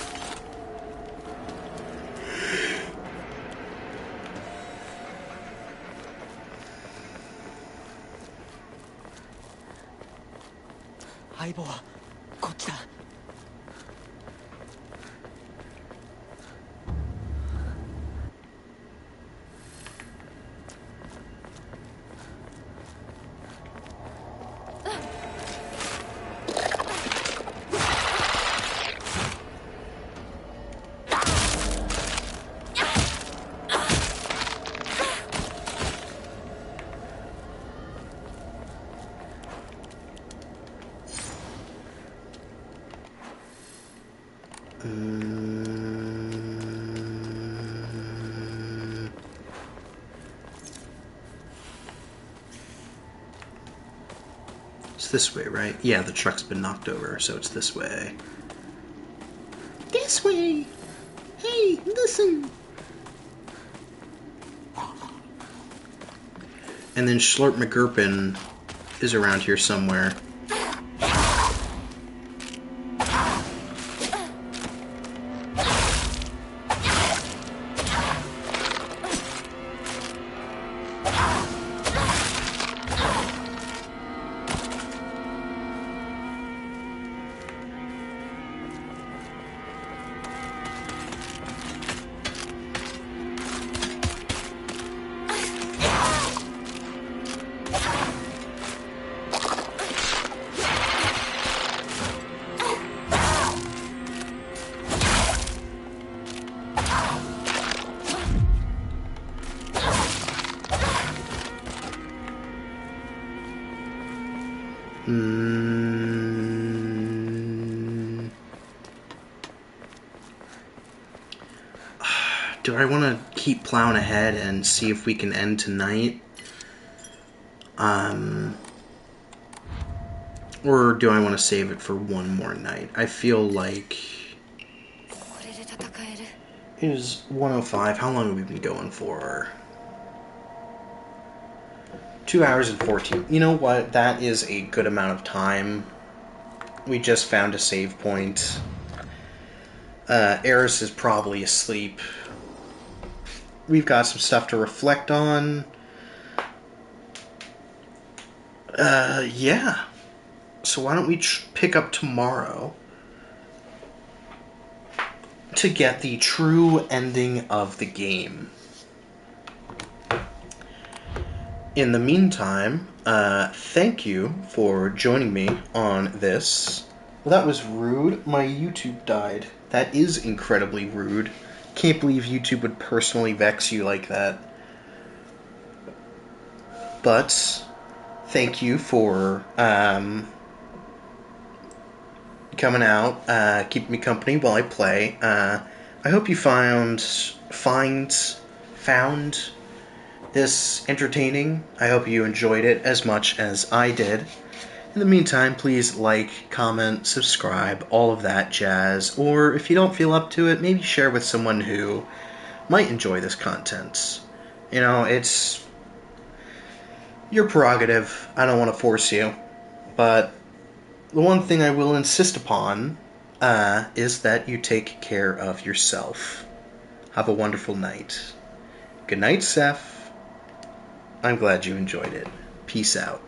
It's this way, right? Yeah, the truck's been knocked over, so it's this way. This way! Hey, listen! And then Schlurp McGurpin is around here somewhere. Do I want to keep plowing ahead and see if we can end tonight? Or do I want to save it for one more night? I feel like it is 1:05. How long have we been going for? 2 hours and 14. You know what? That is a good amount of time. We just found a save point. Eris is probably asleep. We've got some stuff to reflect on. Yeah. So why don't we pick up tomorrow to get the true ending of the game. In the meantime, thank you for joining me on this. Well, that was rude. My YouTube died. That is incredibly rude. Can't believe YouTube would personally vex you like that. But thank you for coming out, keeping me company while I play. I hope you found this entertaining. I hope you enjoyed it as much as I did. In the meantime, please like, comment, subscribe, all of that jazz. Or if you don't feel up to it, maybe share with someone who might enjoy this content. You know, it's your prerogative. I don't want to force you. But the one thing I will insist upon is that you take care of yourself. Have a wonderful night. Good night, Seth. I'm glad you enjoyed it. Peace out.